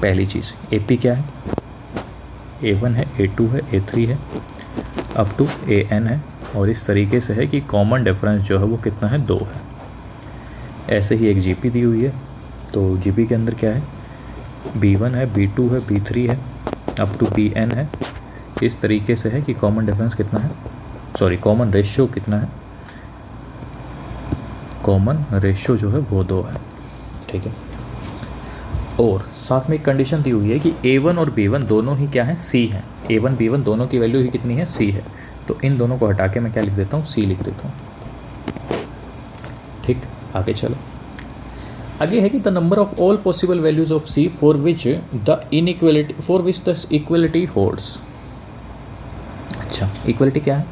पहली चीज़ AP क्या है, A1 है A2 है A3 है अप टू AN है, और इस तरीके से है कि कॉमन डिफरेंस जो है वो कितना है 2 है। ऐसे ही एक GP दी हुई है, तो GP के अंदर क्या है B1 है B2 है B3 है अप टू BN है, इस तरीके से है कि कॉमन डिफरेंस कितना है, सॉरी कॉमन रेशियो कितना है, कॉमन रेशियो जो है वो 2 है। ठीक है, और साथ में एक कंडीशन दी हुई है कि A1 और B1 दोनों ही क्या है C हैं, A1 B1 दोनों की वैल्यू ही कितनी है C है, तो इन दोनों को हटा के मैं क्या लिख देता हूँ C लिख देता हूँ। ठीक, आगे चलो। आगे है कि the number of all possible values of C for which the equality holds. अच्छा, इक्वलिटी क्या है,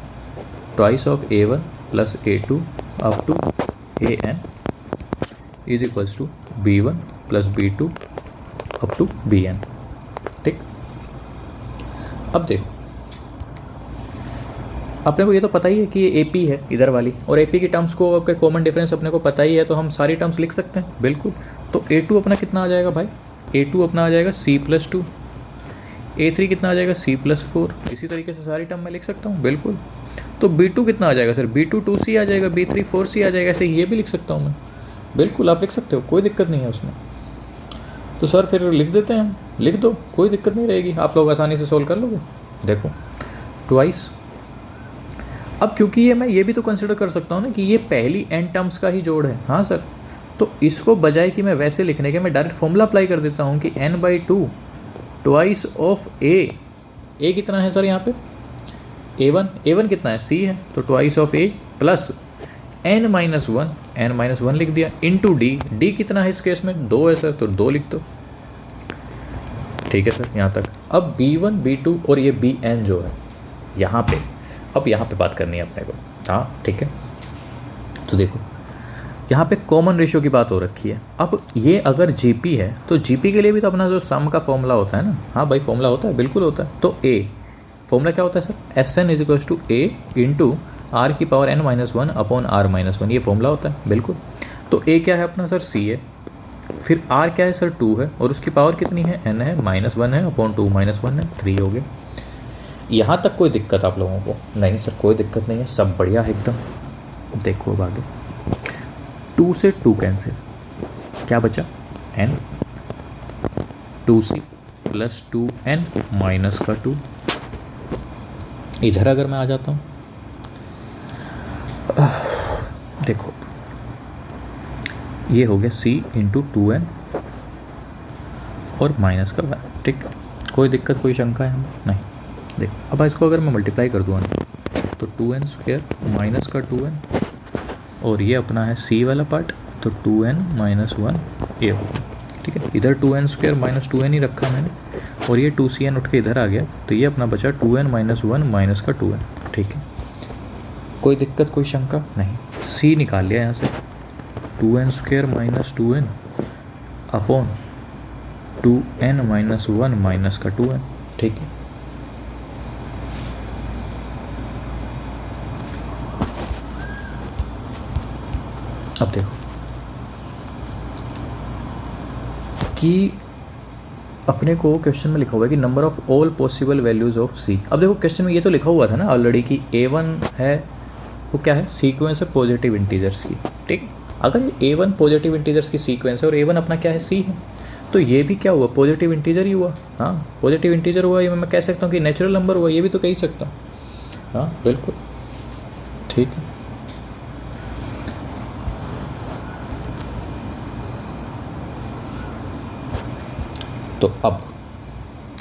twice of A1 + A2 up to AN is equals to B1 + B2 up to BN। ठीक, अब देखो अपने को ये तो पता ही है कि ये AP है इधर वाली, और AP की टर्म्स को अगर कॉमन डिफरेंस अपने को पता ही है तो हम सारी टर्म्स लिख सकते हैं बिल्कुल। तो A2 अपना कितना आ जाएगा भाई, A2 अपना आ जाएगा C+2, A3 कितना आ जाएगा C+4, इसी तरीके से सारी टर्म मैं लिख सकता हूँ बिल्कुल। तो B2 कितना आ जाएगा सर, B2 2C आ जाएगा, B3 4C आ जाएगा, ऐसे ये भी लिख सकता हूँ मैं बिल्कुल, आप लिख सकते हो, कोई दिक्कत नहीं है उसमें। तो सर फिर लिख देते हैं हम, लिख दो, कोई दिक्कत नहीं रहेगी, आप लोग आसानी से सोल्व कर लोगे। देखो ट्वाइस, अब क्योंकि ये मैं ये भी तो कंसिडर कर सकता हूँ ना कि ये पहली n टर्म्स का ही जोड़ है। हाँ सर, तो इसको बजाय कि मैं वैसे लिखने के मैं डायरेक्ट फॉर्मूला अप्लाई कर देता हूँ कि n/2 ट्वाइस ऑफ A कितना है सर यहाँ पे A1 कितना है C है, तो twice of A plus n-1 लिख दिया इंटू D कितना है इस केस में 2 है सर, तो 2 लिख दो। ठीक है सर, यहाँ तक। अब B1 B2 और ये Bn जो है यहाँ पे, अब यहाँ पे बात करनी है अपने को। हाँ ठीक है, तो देखो यहाँ पे कॉमन रेशियो की बात हो रखी है। अब ये अगर जीपी है तो जीपी के लिए भी तो अपना जो सम का फॉर्मूला होता है ना, हाँ भाई फॉर्मूला होता है, बिल्कुल होता है। तो ए फॉर्मूला क्या होता है sir, S N is equals to A into R की power n minus one upon R minus one, ये फॉर्मूला होता है बिल्कुल। तो ए क्या है अपना सर, सी है, फिर आर क्या है सर, 2 है, और उसकी पावर कितनी है, n है, माइनस वन है अपॉन 2 माइनस वन है, 3 हो गया। यहाँ तक कोई दिक्कत आप लोगों को? नहीं सर कोई दिक्कत नहीं है, सब बढ़िया है एकदम। देखो अब आगे, 2 से 2 कैंसिल, क्या बचा n, 2c plus 2n minus का 2। इधर अगर मैं आ जाता हूँ, देखो ये हो गया c इंटू 2n और माइनस का 1, ठीक। कोई दिक्कत कोई शंका है हमें? नहीं। देखो अब इसको अगर मैं मल्टीप्लाई कर दूँ तो 2n स्क्वायर माइनस का 2n, और ये अपना है c वाला पार्ट, तो 2n माइनस 1 ये होगा, ठीक है। इधर 2n स्क्वायर माइनस 2n ही रखा मैंने, और ये 2cn उठ के इधर आ गया, तो ये अपना बचा 2n माइनस 1 माइनस का 2n, ठीक है। कोई दिक्कत कोई शंका नहीं। c निकाल लिया यहाँ से, 2n square minus 2n upon 2n minus 1 minus का 2n, ठीक है। अब देखो कि अपने को क्वेश्चन में लिखा हुआ है कि number of all possible values of C. अब देखो क्वेश्चन में ये तो लिखा हुआ था ना ऑलरेडी कि a1 है वो क्या है, सीक्वेंस है पॉजिटिव इंटीजर्स की, ठीक। अगर a1 पॉजिटिव इंटीजर्स की सीक्वेंस है और a1 अपना क्या है, c है, तो ये भी क्या हुआ, पॉजिटिव इंटीजर ही हुआ। हाँ पॉजिटिव इंटीजर हुआ, ये मैं कह सकता हूँ कि नेचुरल नंबर हुआ, ये भी तो कह ही सकता हूँ। हाँ बिल्कुल ठीक है। तो अब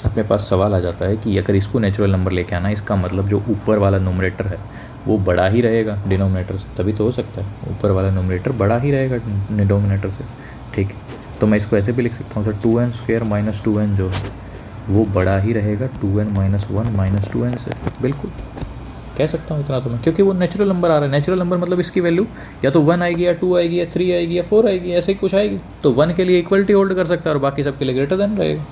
अपने पास सवाल आ जाता है कि अगर इसको नेचुरल नंबर लेके आना, इसका मतलब जो ऊपर वाला नोमरेटर है वो बड़ा ही रहेगा डिनोमिनेटर से, तभी तो हो सकता है ऊपर वाला नोमरेटर बड़ा ही रहेगा डिनोमिनेटर से, ठीक है। तो मैं इसको ऐसे भी लिख सकता हूँ sir, 2n square minus 2n जो है वो बड़ा ही रहेगा 2n माइनस 1 माइनस 2n से, बिल्कुल कह सकता हूँ इतना तो मैं, क्योंकि वो नेचुरल नंबर आ रहा है। नेचुरल नंबर मतलब इसकी वैल्यू या तो 1 आएगी या 2 आएगी या 3 आएगी या 4 आएगी, ऐसे ही कुछ आएगी। तो 1 के लिए इक्वलिटी होल्ड कर सकता है और बाकी सब के लिए ग्रेटर देन रहेगा।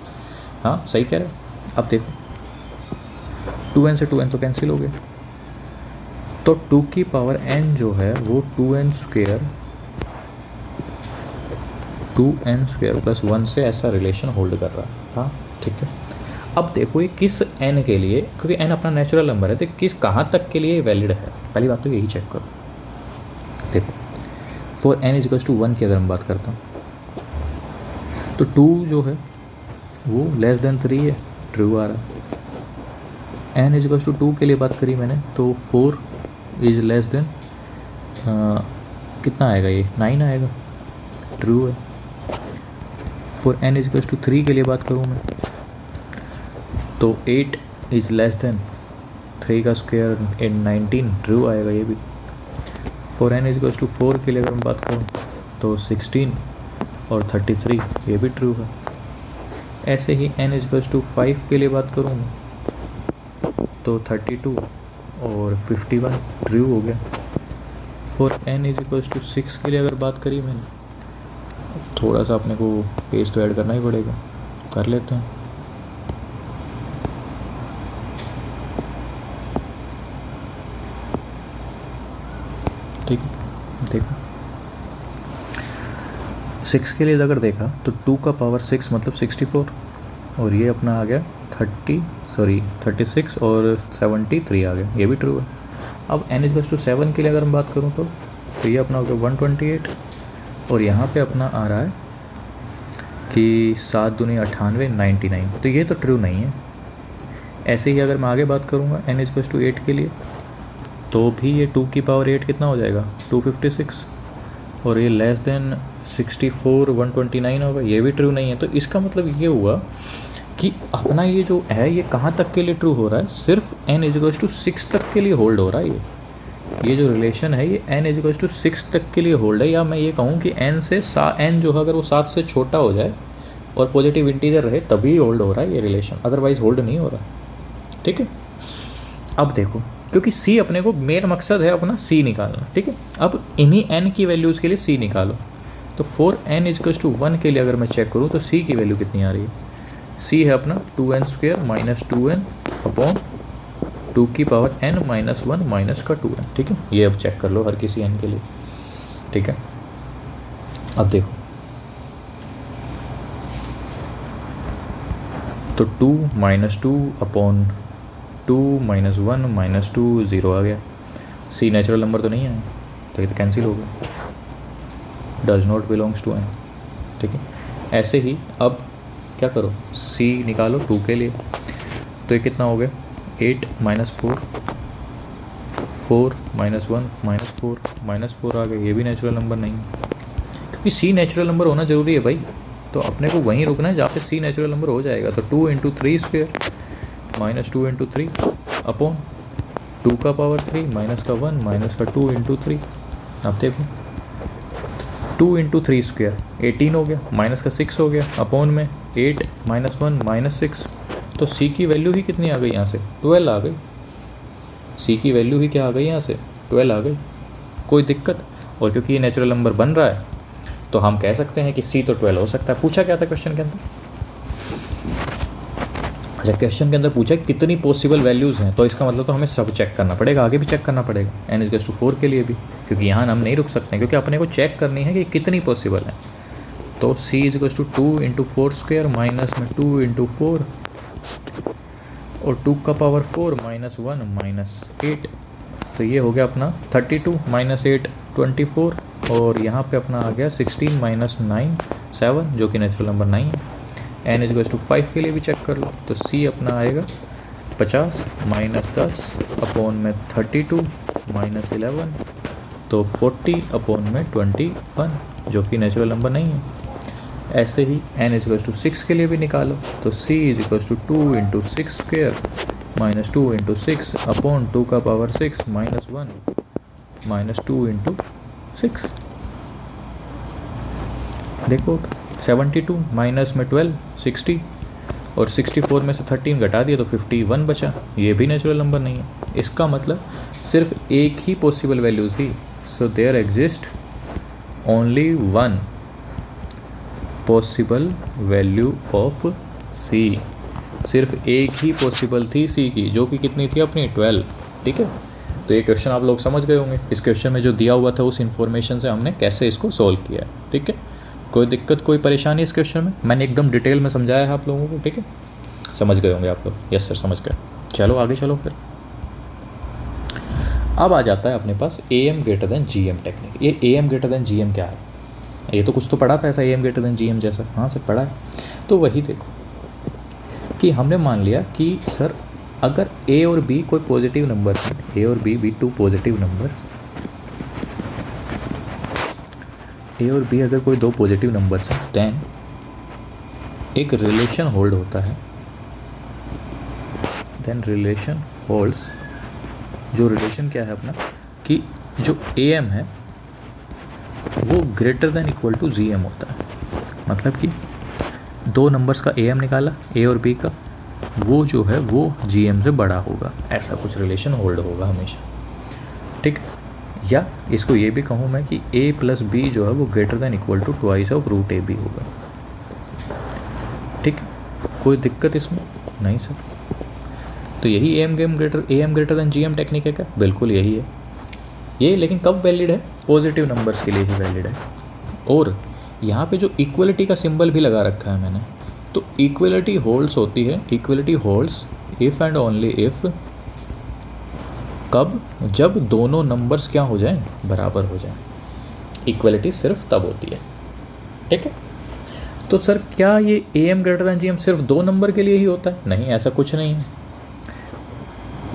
हाँ सही कह रहे हो। अब देखो 2n से 2n तो कैंसिल हो गया, तो 2 की पावर n जो है वो 2n स्क्वायर प्लस 1 से ऐसा रिलेशन होल्ड कर रहा है। हाँ ठीक है। अब देखो ये किस n के लिए, क्योंकि n अपना नेचुरल नंबर है, तो किस कहाँ तक के लिए वैलिड है, पहली बात तो यही चेक करो। देखो for n is equals to 1 की अगर मैं बात करता हूँ तो 2 जो है वो लेस देन 3 है, ट्रू आ रहा है। n इज इक्वल्स टू 2 के लिए बात करी मैंने, तो 4 इज लेस देन कितना आएगा, ये 9 आएगा, ट्रू है। For n is equals to 3 के लिए बात करूँ मैं तो 8 इज लेस देन 3 का स्क्वायर इन 19, ट्रू आएगा ये भी। For n is equals to 4 के लिए अगर मैं बात करूँ तो 16 और 33 ये भी ट्रू है। ऐसे ही n इज इक्वल्स टू 5 के लिए बात करूँ मैं तो 32 और 51 ट्रू हो गया। For n is equals to 6 के लिए अगर बात करी मैंने, थोड़ा सा अपने को पेज तो ऐड करना ही पड़ेगा, कर लेते हैं। ठीक है देखो 6 के लिए अगर देखा तो 2 का पावर 6 मतलब 64, और ये अपना आ गया 36 और 73 आ गया, ये भी ट्रू है। अब n इज टू 7 के लिए अगर मैं बात करूँ तो ये अपना हो गया 128, और यहाँ पे अपना आ रहा है कि 7 दूनी 98 99, तो ये तो ट्रू नहीं है। ऐसे ही अगर मैं आगे बात करूँगा n इज टू 8 के लिए तो भी ये 2 की पावर 8 कितना हो जाएगा 256, और ये लेस देन 64 129 होगा, ये भी ट्रू नहीं है। तो इसका मतलब ये हुआ कि अपना ये जो है ये कहाँ तक के लिए ट्रू हो रहा है, सिर्फ n इज टू 6 तक के लिए होल्ड हो रहा है। ये जो रिलेशन है ये n इज टू 6 तक के लिए होल्ड है, या मैं ये कहूँ कि n से n जो है अगर वो 7 से छोटा हो जाए और पॉजिटिव इंटीजर रहे तभी होल्ड हो रहा है ये रिलेशन, अदरवाइज होल्ड नहीं हो रहा। ठीक है, अब देखो, क्योंकि सी अपने को मेन मकसद है अपना सी निकालना। ठीक है, अब इन्हीं एन की वैल्यूज़ के लिए सी निकालो। तो फॉर एन इजकल्स टू 1 के लिए अगर मैं चेक करूँ तो सी की वैल्यू कितनी आ रही है? सी है अपना 2n² माइनस 2n अपॉन 2 की पावर n माइनस 1 माइनस का 2n। ठीक है, ये अब चेक कर लो हर किसी n के लिए। ठीक है, अब देखो, तो 2 minus 2 upon 2 minus 1 minus 2 zero आ गया। सी नेचुरल नंबर तो नहीं है, तो ये तो कैंसिल हो गया, does not belongs to n। ठीक है, ऐसे ही अब क्या करो, सी निकालो 2 के लिए। तो ये कितना हो गया? 8 माइनस 4, 4 माइनस 1 माइनस 4 माइनस 4 आ गया। ये भी नेचुरल नंबर नहीं है, क्योंकि सी नेचुरल नंबर होना ज़रूरी है भाई। तो अपने को वहीं रुकना है जहाँ पे सी नेचुरल नंबर हो जाएगा। तो 2 into 3 square minus 2 into 3 upon 2 का पावर 3 माइनस का 1 माइनस का 2 इंटू 3। अब देखो, 2 इंटू 3 स्क्वेयर 18 हो गया, माइनस का 6 हो गया, अपॉन में 8 माइनस 1 माइनस 6। तो सी की वैल्यू ही कितनी आ गई यहाँ से? 12 आ गई। सी की वैल्यू ही क्या आ गई यहाँ से? 12 आ गई। कोई दिक्कत? और क्योंकि ये नेचुरल नंबर बन रहा है तो हम कह सकते हैं कि सी तो 12 हो सकता है। पूछा क्या था क्वेश्चन के अंदर? अच्छा, क्वेश्चन के अंदर पूछा कितनी पॉसिबल वैल्यूज़ हैं, तो इसका मतलब तो हमें सब चेक करना पड़ेगा, आगे भी चेक करना पड़ेगा n इज़ टू 4 के लिए भी, क्योंकि यहाँ हम नहीं रुक सकते हैं, क्योंकि अपने को चेक करनी है कि कितनी पॉसिबल है। तो c is to 2 into 4 square minus में 2 इंटू 4 और 2 का पावर 4 माइनस 1 माइनस 8। तो ये हो गया अपना 32 माइनस 8 24, और यहाँ पे अपना आ गया 16 माइनस 9 7, जो कि नेचुरल नंबर नहीं है। n इज टू 5 के लिए भी चेक कर लो। तो c अपना आएगा 50 माइनस 10 अपॉन में 32 माइनस 11, तो 40 अपॉन में 21, जो कि नेचुरल नंबर नहीं है। ऐसे ही n इज टू 6 के लिए भी निकालो। तो c is to 2 into 6 square minus 2 into 6 upon 2 का पावर 6 माइनस 1 माइनस 2 इंटू 6। देखो, 72 माइनस में 12 60, और 64 में से 13 घटा दिया तो 51 बचा। ये भी नेचुरल नंबर नहीं है। इसका मतलब सिर्फ एक ही पॉसिबल वैल्यू थी। So there exist only one possible value of C. सिर्फ एक ही पॉसिबल थी सी की, जो कि कितनी थी अपनी? 12। ठीक है, तो ये क्वेश्चन आप लोग समझ गए होंगे। इस क्वेश्चन में जो दिया हुआ था उस इन्फॉर्मेशन से हमने कैसे इसको सॉल्व किया है। ठीक है, कोई दिक्कत कोई परेशानी इस क्वेश्चन में? मैंने एकदम डिटेल में समझाया है आप लोगों को। ठीक है, समझ गए होंगे आप लोग। यस सर, समझ गए। चलो आगे चलो फिर। अब आ जाता है अपने पास AM greater than GM technique. ये AM ग्रेटर देन GM क्या है? ये तो कुछ तो पढ़ा था ऐसा, AM ग्रेटर देन GM जैसा। हाँ सर, पढ़ा है। तो वही देखो कि हमने मान लिया कि सर अगर A और B कोई पॉजिटिव नंबर है, A और B two positive numbers, A और B अगर कोई दो पॉजिटिव नंबर्स हैं, देन एक रिलेशन होल्ड होता है। देन रिलेशन होल्ड्स, जो रिलेशन क्या है अपना, कि जो AM है वो greater than equal to GM होता है। मतलब कि दो नंबर्स का AM निकाला, A और B का, वो जो है वो GM से बड़ा होगा। ऐसा कुछ रिलेशन होल्ड होगा हमेशा। ठीक, या इसको ये भी कहूँ मैं कि A प्लस B जो है वो greater than equal to twice of root AB होगा। ठीक, कोई दिक्कत इसमें नहीं सर? तो यही AM greater than GM technique है क्या? बिल्कुल यही है ये। लेकिन कब वैलिड है? पॉजिटिव नंबर्स के लिए ही वैलिड है। और यहाँ पे जो इक्वलिटी का सिंबल भी लगा रखा है मैंने, तो इक्वलिटी होल्ड्स होती है, equality holds if and only if, कब? जब दोनों नंबर्स क्या हो जाएं? बराबर हो जाएं। इक्वलिटी सिर्फ तब होती है। ठीक है, तो सर क्या ये AM ग्रेटर देन GM सिर्फ दो नंबर के लिए ही होता है? नहीं, ऐसा कुछ नहीं है।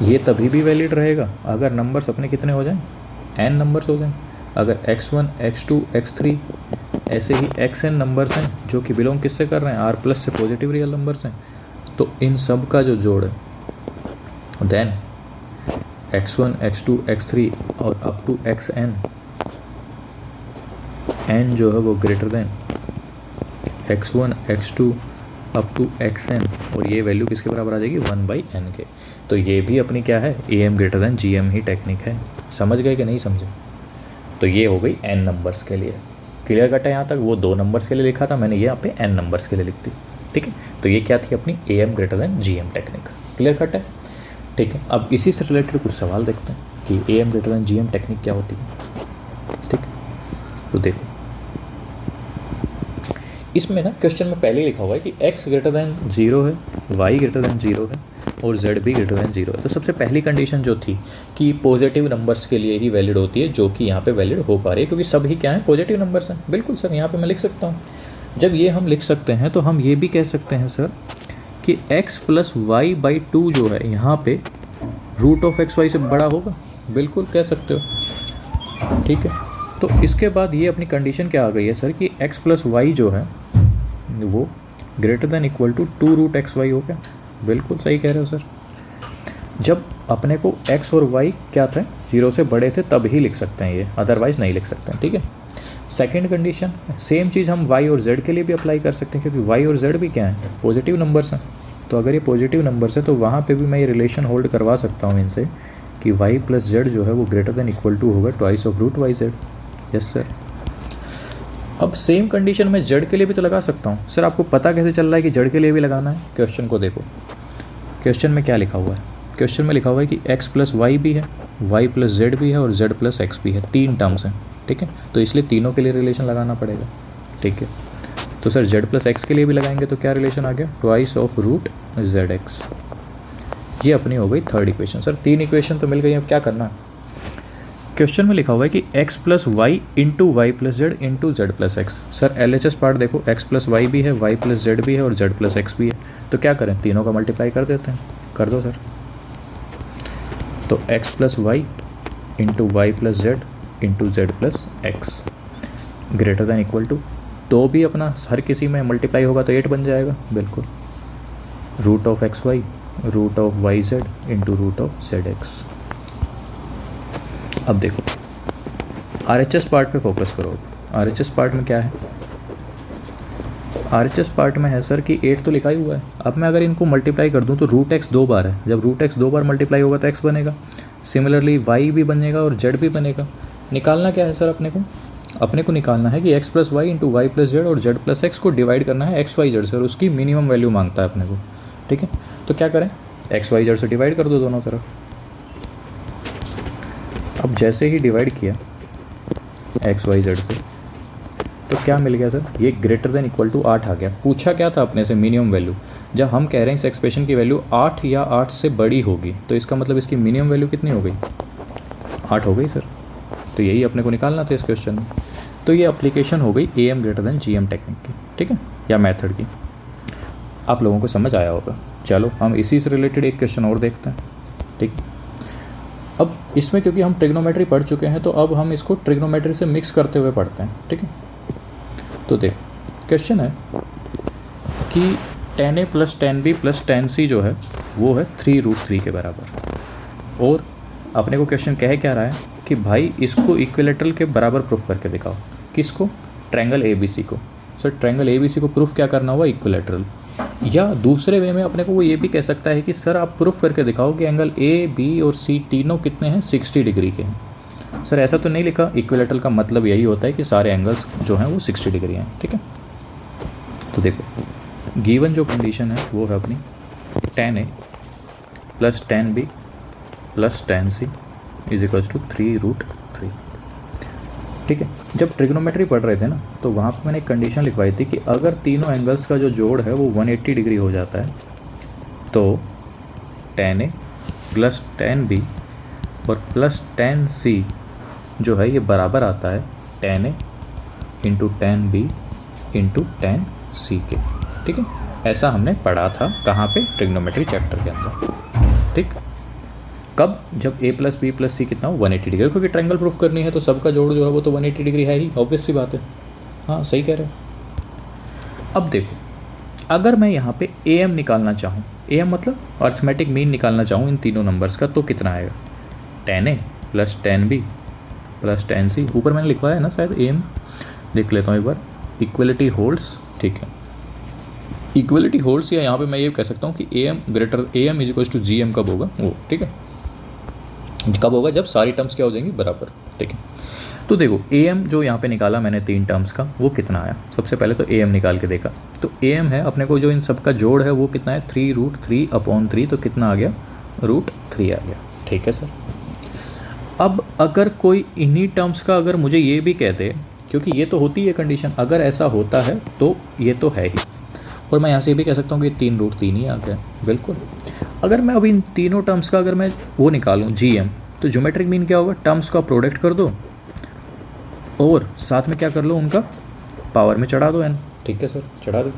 ये तभी भी वैलिड रहेगा अगर नंबर्स अपने कितने हो जाएं? n नंबर्स हो जाएं। अगर x1 x2 x3 ऐसे ही xn नंबर्स हैं जो कि बिलोंग किससे कर रहे हैं? R प्लस से पॉजिटिव रियल नंबर्स हैं, तो इन सब का जो जोड़ है, देन x1 x2 x3 और अप टू xn, n जो है वो greater than x1 x2 up to xn, और ये वैल्यू किसके बराबर आ जाएगी 1/n के। तो ये भी अपनी क्या है, am greater than gm he technique है। समझ गए कि नहीं समझे? तो ये हो गई n नंबर्स के लिए। क्लियर कट है यहाँ तक? वो 2 नंबर्स के लिए लिखा था मैंने, ये यहाँ पे n नंबर्स के लिए लिख दी। ठीक है, तो ये क्या थी अपनी am greater than gm technique. Clear cut है? ठीक है, अब इसी से रिलेटेड कुछ सवाल देखते हैं कि am greater than gm technique क्या होती है। ठीक है, तो देखो इसमें ना क्वेश्चन में पहले ही लिखा हुआ है कि x ग्रेटर दैन 0 है, y ग्रेटर दैन 0 है और z भी ग्रेटर दैन 0 है। तो सबसे पहली कंडीशन जो थी कि पॉजिटिव नंबर्स के लिए ही वैलिड होती है, जो कि यहाँ पे वैलिड हो पा रही है क्योंकि सब ही क्या है, पॉजिटिव नंबर्स हैं। बिल्कुल सर, यहाँ पे मैं लिख सकता हूँ। जब ये हम लिख सकते हैं तो हम ये भी कह सकते हैं सर कि x प्लस वाई बाई 2 जो है यहाँ पे रूट ऑफ एक्स वाई से बड़ा होगा। बिल्कुल कह सकते हो। ठीक है, तो इसके बाद ये अपनी कंडीशन क्या आ गई है सर कि x प्लस वाई जो है वो greater than equal to 2 root x y हो गया। बिल्कुल सही कह रहे हो सर। जब अपने को x और y क्या थे, 0 से बड़े थे, तब ही लिख सकते हैं ये, अदरवाइज़ नहीं लिख सकते हैं। ठीक है, सेकेंड कंडीशन सेम चीज़ हम y और z के लिए भी अप्लाई कर सकते हैं क्योंकि y और z भी क्या है, पॉजिटिव नंबर्स हैं। तो अगर ये पॉजिटिव नंबर्स है तो वहाँ पे भी मैं ये रिलेशन होल्ड करवा सकता हूँ इनसे कि y प्लस जेड जो है वो ग्रेटर देन इक्वल टू होगा twice of root Y Z. Yes sir. अब सेम कंडीशन में जेड के लिए भी तो लगा सकता हूँ। सर आपको पता कैसे चल रहा है कि जेड के लिए भी लगाना है? क्वेश्चन को देखो, क्वेश्चन में क्या लिखा हुआ है। क्वेश्चन में लिखा हुआ है कि x प्लस वाई भी है, y प्लस जेड भी है और z प्लस एक्स भी है। 3 टर्म्स हैं। ठीक है, तो इसलिए तीनों के लिए रिलेशन लगाना पड़ेगा। ठीक है, तो सर z प्लस एक्स के लिए भी लगाएंगे तो क्या रिलेशन आ गया, twice of root z x. ये अपनी हो गई थर्ड इक्वेशन। सर 3 इक्वेशन तो मिल गई, अब क्या करना है? क्वेश्चन में लिखा हुआ है कि x plus y into y plus z into z plus x. Sir LHS part देखो, x प्लस वाई भी है, y प्लस जेड भी है और z प्लस एक्स भी है। तो क्या करें, तीनों का मल्टीप्लाई कर देते हैं। कर दो सर। तो x plus y into y plus z into z plus x greater than equal to, तो भी अपना हर किसी में मल्टीप्लाई होगा तो 8 बन जाएगा। बिल्कुल, root of x y root of y z into root of z x. अब देखो RHS पार्ट पे फोकस करो। RHS पार्ट में क्या है? RHS पार्ट में है सर कि 8 तो लिखा ही हुआ है। अब मैं अगर इनको मल्टीप्लाई कर दूं तो रूट एक्स 2 बार है। जब रूट एक्स 2 बार मल्टीप्लाई होगा तो x बनेगा। सिमिलरली y भी बनेगा और z भी बनेगा। निकालना क्या है सर अपने को? अपने को निकालना है कि x plus y into y plus z और z प्लस एक्स को डिवाइड करना है x वाई जेड से, और उसकी मिनिमम वैल्यू मांगता है अपने को। ठीक है, तो क्या करें, x वाई जेड से डिवाइड कर दो दोनों तरफ। अब जैसे ही डिवाइड किया एक्स वाई जेड से तो क्या मिल गया सर, ये ग्रेटर देन इक्वल टू 8 आ गया। पूछा क्या था अपने से, मिनिमम वैल्यू। जब हम कह रहे हैं इस एक्सप्रेशन की वैल्यू 8 या 8 से बड़ी होगी तो इसका मतलब इसकी मिनिमम वैल्यू कितनी हो गई, 8 हो गई सर। तो यही अपने को निकालना था इस क्वेश्चन में। तो ये एप्लीकेशन हो गई AM greater than GM technique की। ठीक है, या मेथड की। आप लोगों को समझ आया होगा। चलो हम इसी से रिलेटेड एक क्वेश्चन और देखते हैं। ठीक है, अब इसमें क्योंकि हम ट्रिग्नोमेट्री पढ़ चुके हैं तो अब हम इसको ट्रिग्नोमेट्री से मिक्स करते हुए पढ़ते हैं। ठीक है, तो देख क्वेश्चन है कि tan A plus tan B plus tan C जो है वो है 3√3 के बराबर। और अपने को क्वेश्चन कह क्या रहा है कि भाई इसको इक्विलेटरल के बराबर प्रूफ करके दिखाओ। किसको? ट्रायंगल ABC को। सर ट्रायंगल ABC को प्रूफ क्या करना हुआ, इक्विलेटरल। या दूसरे वे में अपने को वो ये भी कह सकता है कि सर आप प्रूफ करके दिखाओ कि एंगल A, B और C तीनों कितने हैं, 60 डिग्री के हैं। सर ऐसा तो नहीं लिखा, इक्विलेटरल का मतलब यही होता है कि सारे एंगल्स जो हैं वो 60 डिग्री हैं। ठीक है, तो देखो गिवन जो कंडीशन है वो है अपनी tan A plus tan B plus tan C is equals to 3√3। ठीक है, जब ट्रिग्नोमेट्री पढ़ रहे थे ना तो वहाँ पर मैंने एक कंडीशन लिखवाई थी कि अगर तीनों एंगल्स का जो जोड़ है वो 180 डिग्री हो जाता है तो tan A plus tan B और प्लस tan C जो है ये बराबर आता है tan A into tan B into tan C के। ठीक है, ऐसा हमने पढ़ा था कहाँ पे, ट्रिग्नोमेट्री चैप्टर के अंदर। ठीक, कब? जब A plus B plus C कितना हो, 180 डिग्री। क्योंकि ट्रायंगल प्रूफ करनी है तो सबका जोड़ जो है वो तो 180 डिग्री है ही, ऑब्वियस सी बात है। हाँ सही कह रहे हो। अब देखो अगर मैं यहाँ पे AM निकालना चाहूँ, AM मतलब अर्थमेटिक मीन निकालना चाहूँ इन तीनों नंबर्स का, तो कितना आएगा, tan A plus tan B plus tan C। ऊपर मैंने लिखवाया है ना शायद AM, देख लेता हूँ एक बार। इक्वलिटी होल्ड्स, ठीक है। इक्वलिटी होल्ड्स, या यहाँ पे मैं ये कह सकता हूँ कि A M is equal to G M कब होगा वो, ठीक है, कब होगा जब सारी टर्म्स क्या हो जाएंगी बराबर, ठीक है। तो देखो ए एम जो यहाँ पे निकाला मैंने 3 टर्म्स का, वो कितना आया, सबसे पहले तो ए एम निकाल के देखा, तो ए एम है अपने को जो इन सब का जोड़ है वो कितना है 3√3/3, तो कितना आ गया √3 आ गया, ठीक है सर। अब अगर कोई इन्हीं टर्म्स का अगर मुझे ये भी कह दे, क्योंकि ये तो होती है कंडीशन, अगर ऐसा होता है तो ये तो है ही, और मैं यहाँ से भी कह सकता हूँ कि 3√3 ही आ गया, बिल्कुल। अगर मैं अभी इन तीनों टर्म्स का अगर मैं वो निकालूँ जी एम, तो ज्योमेट्रिक मीन क्या होगा, टर्म्स का प्रोडक्ट कर दो और साथ में क्या कर लो, उनका पावर में चढ़ा दो एन, ठीक है सर, चढ़ा दो।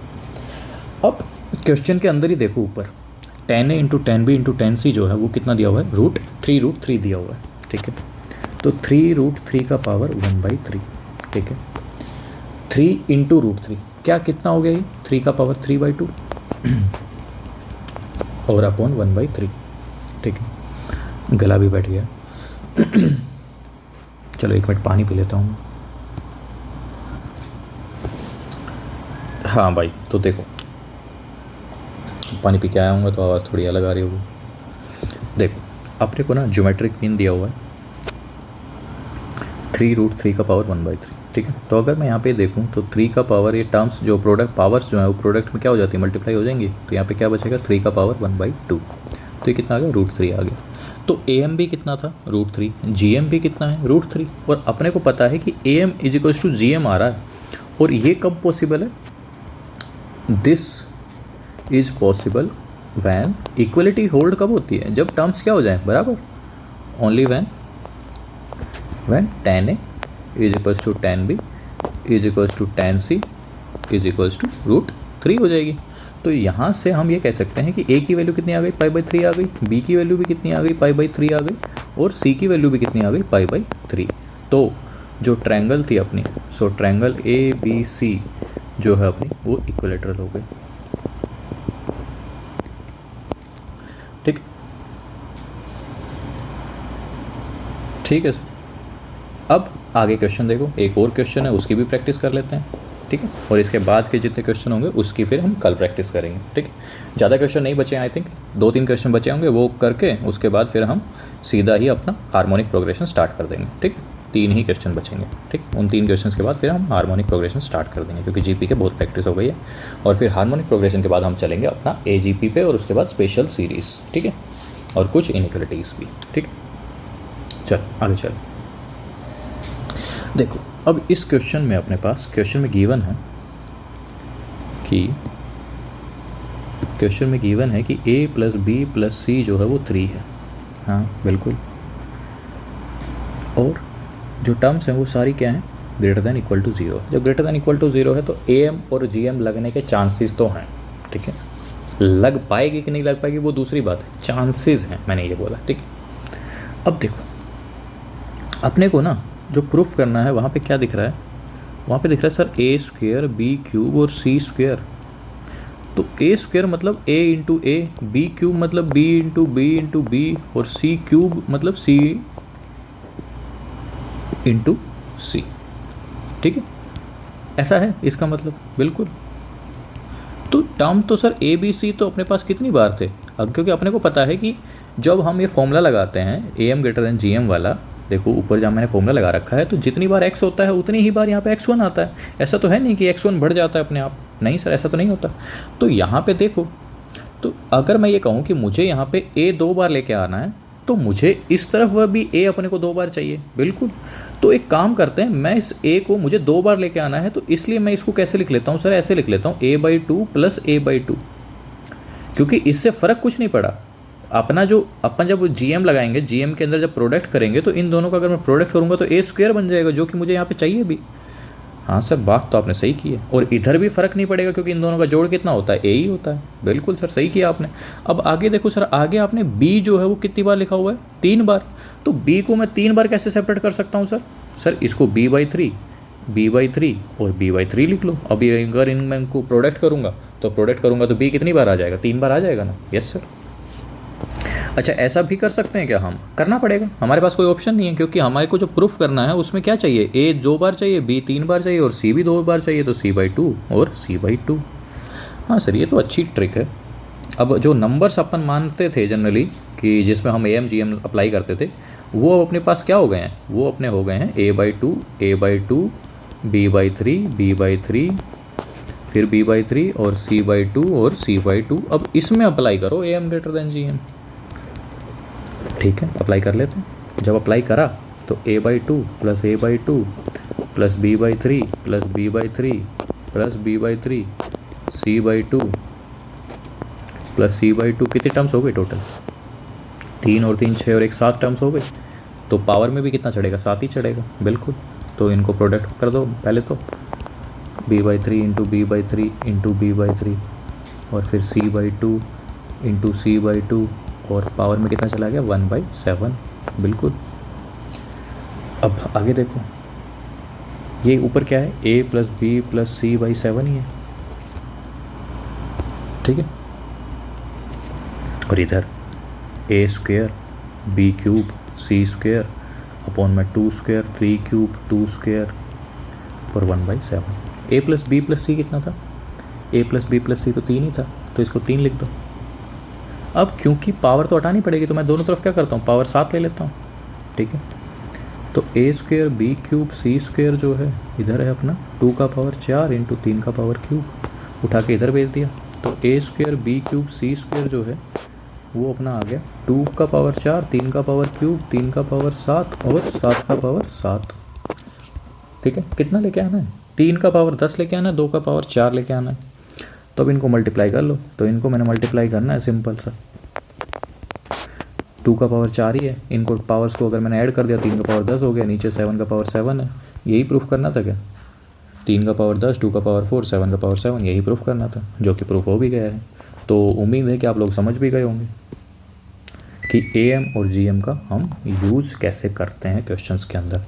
अब क्वेश्चन के अंदर ही देखो ऊपर tan A into tan B into tan C जो है वो कितना दिया हुआ है, √3 दिया हुआ है, ठीक है। तो 3√3 का पावर 1/3, ठीक है। 3 इंटू √3 क्या कितना हो गया ये, 3 का पावर 3/2 और अपॉन 1/3, ठीक है। गला भी बैठ गया चलो 1 मिनट पानी पी लेता हूँ। हाँ भाई, तो देखो पानी पी के आया हूँगा तो आवाज़ थोड़ी अलग आ रही होगी। देखो अपने को ना ज्योमेट्रिक मीन दिया हुआ है 3√3 का पावर 1/3, ठीक है। तो अगर मैं यहाँ पे देखूँ तो 3 का पावर, ये टर्म्स जो प्रोडक्ट पावर्स जो है वो प्रोडक्ट में क्या हो जाती है, मल्टीप्लाई हो जाएंगी, तो यहाँ पे क्या बचेगा 3 का पावर 1/2, तो ये कितना आ गया √3 आ गया। तो ए एम भी कितना था √3, जी एम भी कितना है √3, और अपने को पता है कि A M is equals to G M आ रहा है, और ये कब पॉसिबल है, this is possible when equality hold कब होती है, जब टर्म्स क्या हो जाए बराबर, only when tan A is equals to tan B is equals to tan C is equals to √3 हो जाएगी। तो यहाँ से हम ये कह सकते हैं कि A की वैल्यू कितनी आ गई, π/3 आ गई, B की वैल्यू भी कितनी आ गई, π/3 आ गई, और C की वैल्यू भी कितनी आ गई, π/3। तो जो ट्रायंगल थी अपनी, सो ट्रायंगल ABC जो है अपनी वो इक्विलेटरल हो गई, ठीक, ठीक है सर। अब आगे क्वेश्चन देखो, एक और क्वेश्चन है उसकी भी प्रैक्टिस कर लेते हैं, ठीक है, और इसके बाद के जितने क्वेश्चन होंगे उसकी फिर हम कल प्रैक्टिस करेंगे, ठीक है। ज़्यादा क्वेश्चन नहीं बचे, आई थिंक 2-3 क्वेश्चन बचे होंगे, वो करके उसके बाद फिर हम सीधा ही अपना हार्मोनिक प्रोग्रेशन स्टार्ट कर देंगे, ठीक। 3 ही क्वेश्चन बचेंगे, ठीक। उन 3 क्वेश्चन के बाद फिर हम हार्मोनिक प्रोग्रेशन स्टार्ट कर देंगे, क्योंकि जीपी के बहुत प्रैक्टिस हो गई है, और फिर हार्मोनिक प्रोग्रेशन के बाद हम चलेंगे अपना एजीपी पे, और उसके बाद स्पेशल सीरीज़, ठीक है, और कुछ इनइक्वलिटीज़ भी, ठीक। चल आगे चल। देखो अब इस क्वेश्चन में अपने पास क्वेश्चन में गिवन है कि a + b + c जो है वो 3 है, हाँ बिल्कुल, और जो टर्म्स हैं वो सारी क्या हैं, >= 0। जब >= 0 है तो ए एम और जी एम लगने के चांसेस तो हैं, ठीक है। लग पाएगी कि नहीं लग पाएगी वो दूसरी बात है, चांसेस हैं, मैंने ये बोला, ठीक है। अब देखो अपने को ना जो प्रूफ करना है वहाँ पे क्या दिख रहा है, वहाँ पे दिख रहा है सर a² b³ और c²। तो a² मतलब a इंटू a, b³ मतलब b into b into b, और c³ मतलब c इंटू c, ठीक है, ऐसा है इसका मतलब, बिल्कुल। तो टर्म तो सर a b c तो अपने पास कितनी बार थे, अब क्योंकि अपने को पता है कि जब हम ये फॉर्मूला लगाते हैं am > gm वाला, देखो ऊपर जहाँ मैंने फॉर्मूला लगा रखा है, तो जितनी बार x होता है उतनी ही बार यहाँ पे x1 आता है। ऐसा तो है नहीं कि x1 बढ़ जाता है अपने आप, नहीं सर ऐसा तो नहीं होता। तो यहाँ पे देखो, तो अगर मैं ये कहूँ कि मुझे यहाँ पे a 2 बार लेके आना है, तो मुझे इस तरफ वह भी a अपने को 2 बार चाहिए, बिल्कुल। तो एक काम करते हैं, मैं इस a को मुझे 2 बार लेके आना है, तो इसलिए मैं इसको कैसे लिख लेता हूँ सर, ऐसे लिख लेता हूँ a/2 + a/2, क्योंकि इससे फ़र्क कुछ नहीं पड़ा। अपना जो अपन जब जीएम लगाएंगे, जीएम के अंदर जब प्रोडक्ट करेंगे, तो इन दोनों का अगर मैं प्रोडक्ट करूँगा तो a² बन जाएगा, जो कि मुझे यहाँ पे चाहिए भी। हाँ सर बात तो आपने सही की है, और इधर भी फ़र्क नहीं पड़ेगा क्योंकि इन दोनों का जोड़ कितना होता है, a ही होता है, बिल्कुल सर सही किया आपने। अब आगे देखो सर, आगे आपने b जो है वो कितनी बार लिखा हुआ है, 3 बार। तो b को मैं 3 बार कैसे सेपरेट कर सकता हूँ सर इसको b/3 और b/3 लिख लो। अभी अगर इनको प्रोडक्ट करूँगा तो b कितनी बार आ जाएगा, 3 बार आ जाएगा ना, यस सर। अच्छा, ऐसा भी कर सकते हैं क्या? हम करना पड़ेगा, हमारे पास कोई ऑप्शन नहीं है, क्योंकि हमारे को जो प्रूफ करना है उसमें क्या चाहिए, ए 2 बार चाहिए, बी 3 बार चाहिए और सी भी 2 बार चाहिए, तो c/2 और c/2। हाँ सर, ये तो अच्छी ट्रिक है। अब जो नंबर्स अपन मानते थे जनरली कि जिसमें हम am/gm अप्लाई करते थे, वो अब अपने पास क्या हो गए हैं, वो अपने हो गए हैं a/2, a/2, b/3, b/3, फिर b/3 और c/2 और c/2। अब इसमें अप्लाई करो am>gm। ठीक है, अप्लाई कर लेते हैं। जब अप्लाई करा तो a/2 plus a/2 plus b/3 plus b/3 plus b/3 c/2 plus c/2, कितने टर्म्स हो गए टोटल? 3 और 3 6 और 1 7 टर्म्स हो गए। तो पावर में भी कितना चढ़ेगा? 7 ही चढ़ेगा, बिल्कुल। तो इनको प्रोडक्ट कर दो पहले तो, b/3 into b/3 into b/3 और फिर c/2 इंटू c/2 और पावर में कितना चला गया? 1/7, बिल्कुल। अब आगे देखो, ये ऊपर क्या है, a plus b plus c/7 ही है, ठीक है। और इधर a² b³ c² अपॉन में 2² 3³ 2² और 1/7। a प्लस बी प्लस सी कितना था? a प्लस बी प्लस सी तो 3 ही था, तो इसको 3 लिख दो। अब क्योंकि पावर तो हटानी पड़ेगी, तो मैं दोनों तरफ क्या करता हूँ, पावर 7 ले लेता हूँ, ठीक है। तो a² b³ c² जो है इधर है अपना 2 का पावर 4 इंटू 3 का पावर क्यूब, उठा के इधर भेज दिया। तो a² b³ c² जो है वो अपना आ गया 2 का पावर 4 3 का पावर क्यूब 3 का पावर 7 और 7 का पावर 7, ठीक है। कितना लेके आना है? 3 का पावर 10 लेके आना है, 2 का पावर 4 लेके आना है। तो अब इनको मल्टीप्लाई कर लो, तो इनको मैंने मल्टीप्लाई करना है सिंपल सा। 2 का पावर 4 ही है, इनको पावर्स को अगर मैंने ऐड कर दिया 3 का पावर 10 हो गया, नीचे 7 का पावर 7 है। यही प्रूफ करना था क्या? 3 का पावर 10 2 का पावर 4 7 का पावर 7, यही प्रूफ करना था, जो कि प्रूफ हो भी गया है। तो उम्मीद है कि आप लोग समझ भी गए होंगे कि am और gm का हम यूज़ कैसे करते हैं क्वेश्चंस के अंदर।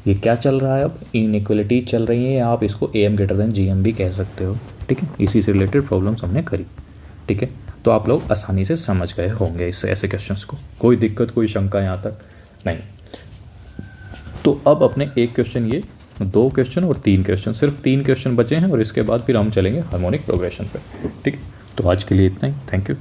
ये क्या चल रहा है, अब इनइक्वलिटी चल रही है, या आप इसको am>gm भी कह सकते हो, ठीक है। इसी से रिलेटेड प्रॉब्लम्स हमने करी, ठीक है। तो आप लोग आसानी से समझ गए होंगे इससे ऐसे क्वेश्चंस को, कोई दिक्कत कोई शंका यहाँ तक नहीं। तो अब अपने एक क्वेश्चन ये, 2 क्वेश्चन और 3 क्वेश्चन, सिर्फ 3 क्वेश्चन बचे हैं और इसके बाद फिर हम चलेंगे हार्मोनिक प्रोग्रेशन पे, ठीक है। तो आज के लिए इतना ही, थैंक यू।